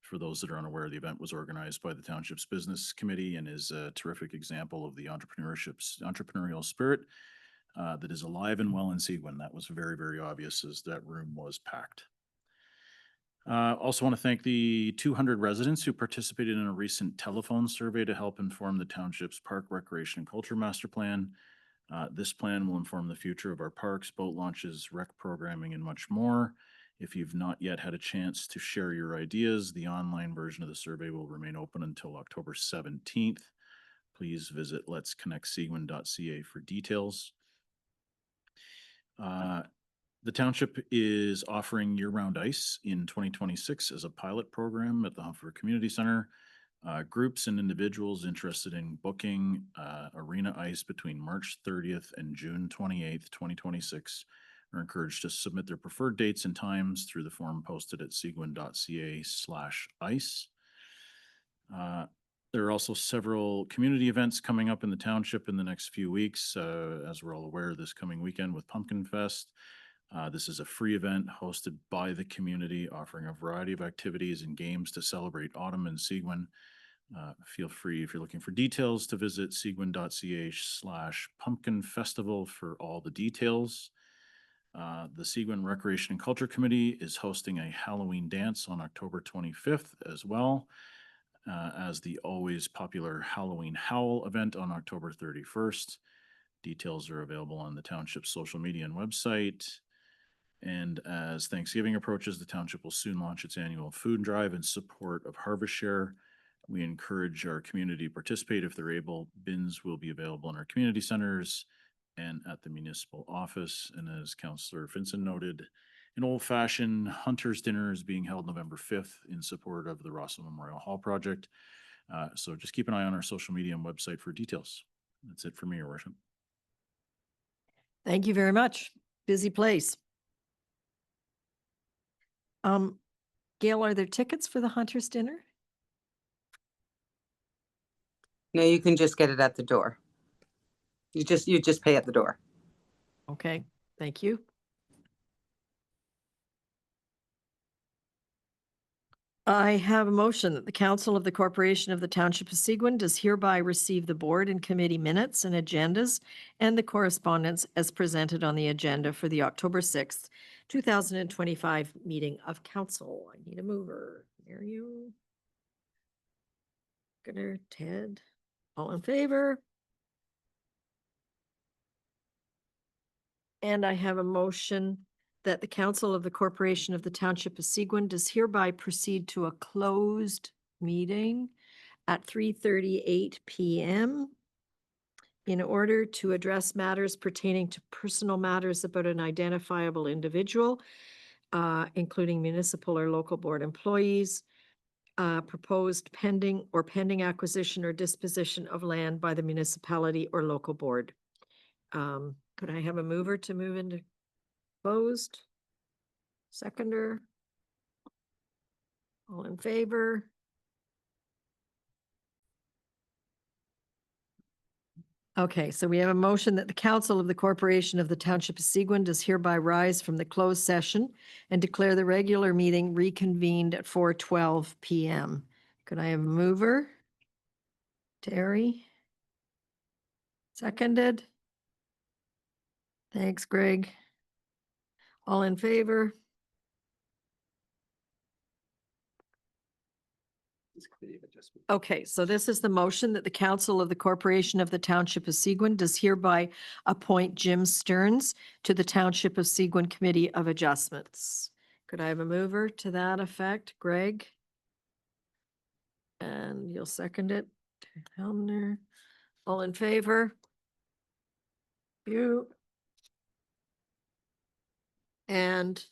For those that are unaware, the event was organized by the Township's Business Committee and is a terrific example of the entrepreneurial spirit that is alive and well in Seguin. That was very, very obvious as that room was packed. Also want to thank the 200 residents who participated in a recent telephone survey to help inform the Township's Park Recreation and Culture Master Plan. This plan will inform the future of our parks, boat launches, rec programming, and much more. If you've not yet had a chance to share your ideas, the online version of the survey will remain open until October 17th. Please visit letsconnectseguin.ca for details. The township is offering year-round ice in 2026 as a pilot program at the Humber Community Center. Groups and individuals interested in booking arena ice between March 30th and June 28th, 2026 are encouraged to submit their preferred dates and times through the form posted at seguin.ca/ice. There are also several community events coming up in the township in the next few weeks, as we're all aware, this coming weekend with Pumpkin Fest. This is a free event hosted by the community, offering a variety of activities and games to celebrate autumn in Seguin. Feel free, if you're looking for details, to visit seguin.ca/pumpkin festival for all the details. The Seguin Recreation and Culture Committee is hosting a Halloween dance on October 25th, as well as the always popular Halloween Howl event on October 31st. Details are available on the township's social media and website. And as Thanksgiving approaches, the township will soon launch its annual food drive in support of Harvest Share. We encourage our community to participate if they're able. Bins will be available in our community centers and at the municipal office. And as Councillor Finson noted, an old-fashioned hunter's dinner is being held November 5th in support of the Rossum Memorial Hall project. So just keep an eye on our social media and website for details. That's it for me, Your Worship. Thank you very much. Busy place. Gail, are there tickets for the Hunter's Dinner? No, you can just get it at the door. You just pay at the door. Okay, thank you. I have a motion that the Council of the Corporation of the Township of Seguin does hereby receive the board and committee minutes and agendas and the correspondence as presented on the agenda for the October 6th, 2025 meeting of council. I need a mover. There you. Gunnar, Ted, all in favor? And I have a motion that the Council of the Corporation of the Township of Seguin does hereby proceed to a closed meeting at 3:38 p.m. in order to address matters pertaining to personal matters about an identifiable individual, including municipal or local board employees, proposed pending acquisition or disposition of land by the municipality or local board. Could I have a mover to move into closed? Seconder? All in favor? Okay, so we have a motion that the Council of the Corporation of the Township of Seguin does hereby rise from the closed session and declare the regular meeting reconvened at 4:12 p.m. Could I have a mover? Terry? Seconded? Thanks, Greg. All in favor? This committee of Okay, so this is the motion that the Council of the Corporation of the Township of Seguin does hereby appoint Jim Stearns to the Township of Seguin Committee of Adjustments. Could I have a mover to that effect? Greg? And you'll second it. Helmer. All in favor? You. And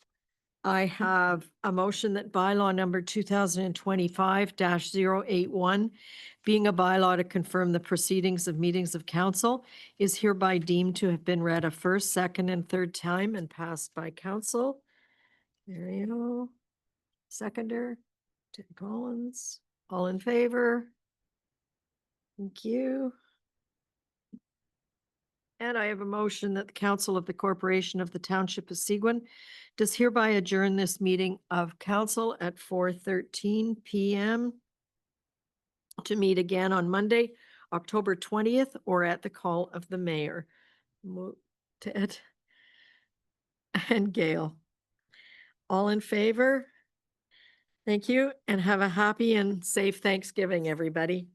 I have a motion that bylaw number 2025-081, being a bylaw to confirm the proceedings of meetings of council, is hereby deemed to have been read a first, second, and third time and passed by council. There you go. Seconder, Tim Collins. All in favor? Thank you. And I have a motion that the Council of the Corporation of the Township of Seguin does hereby adjourn this meeting of council at 4:13 PM to meet again on Monday, October 20th, or at the call of the mayor. Ted and Gail. All in favor? Thank you, and have a happy and safe Thanksgiving, everybody.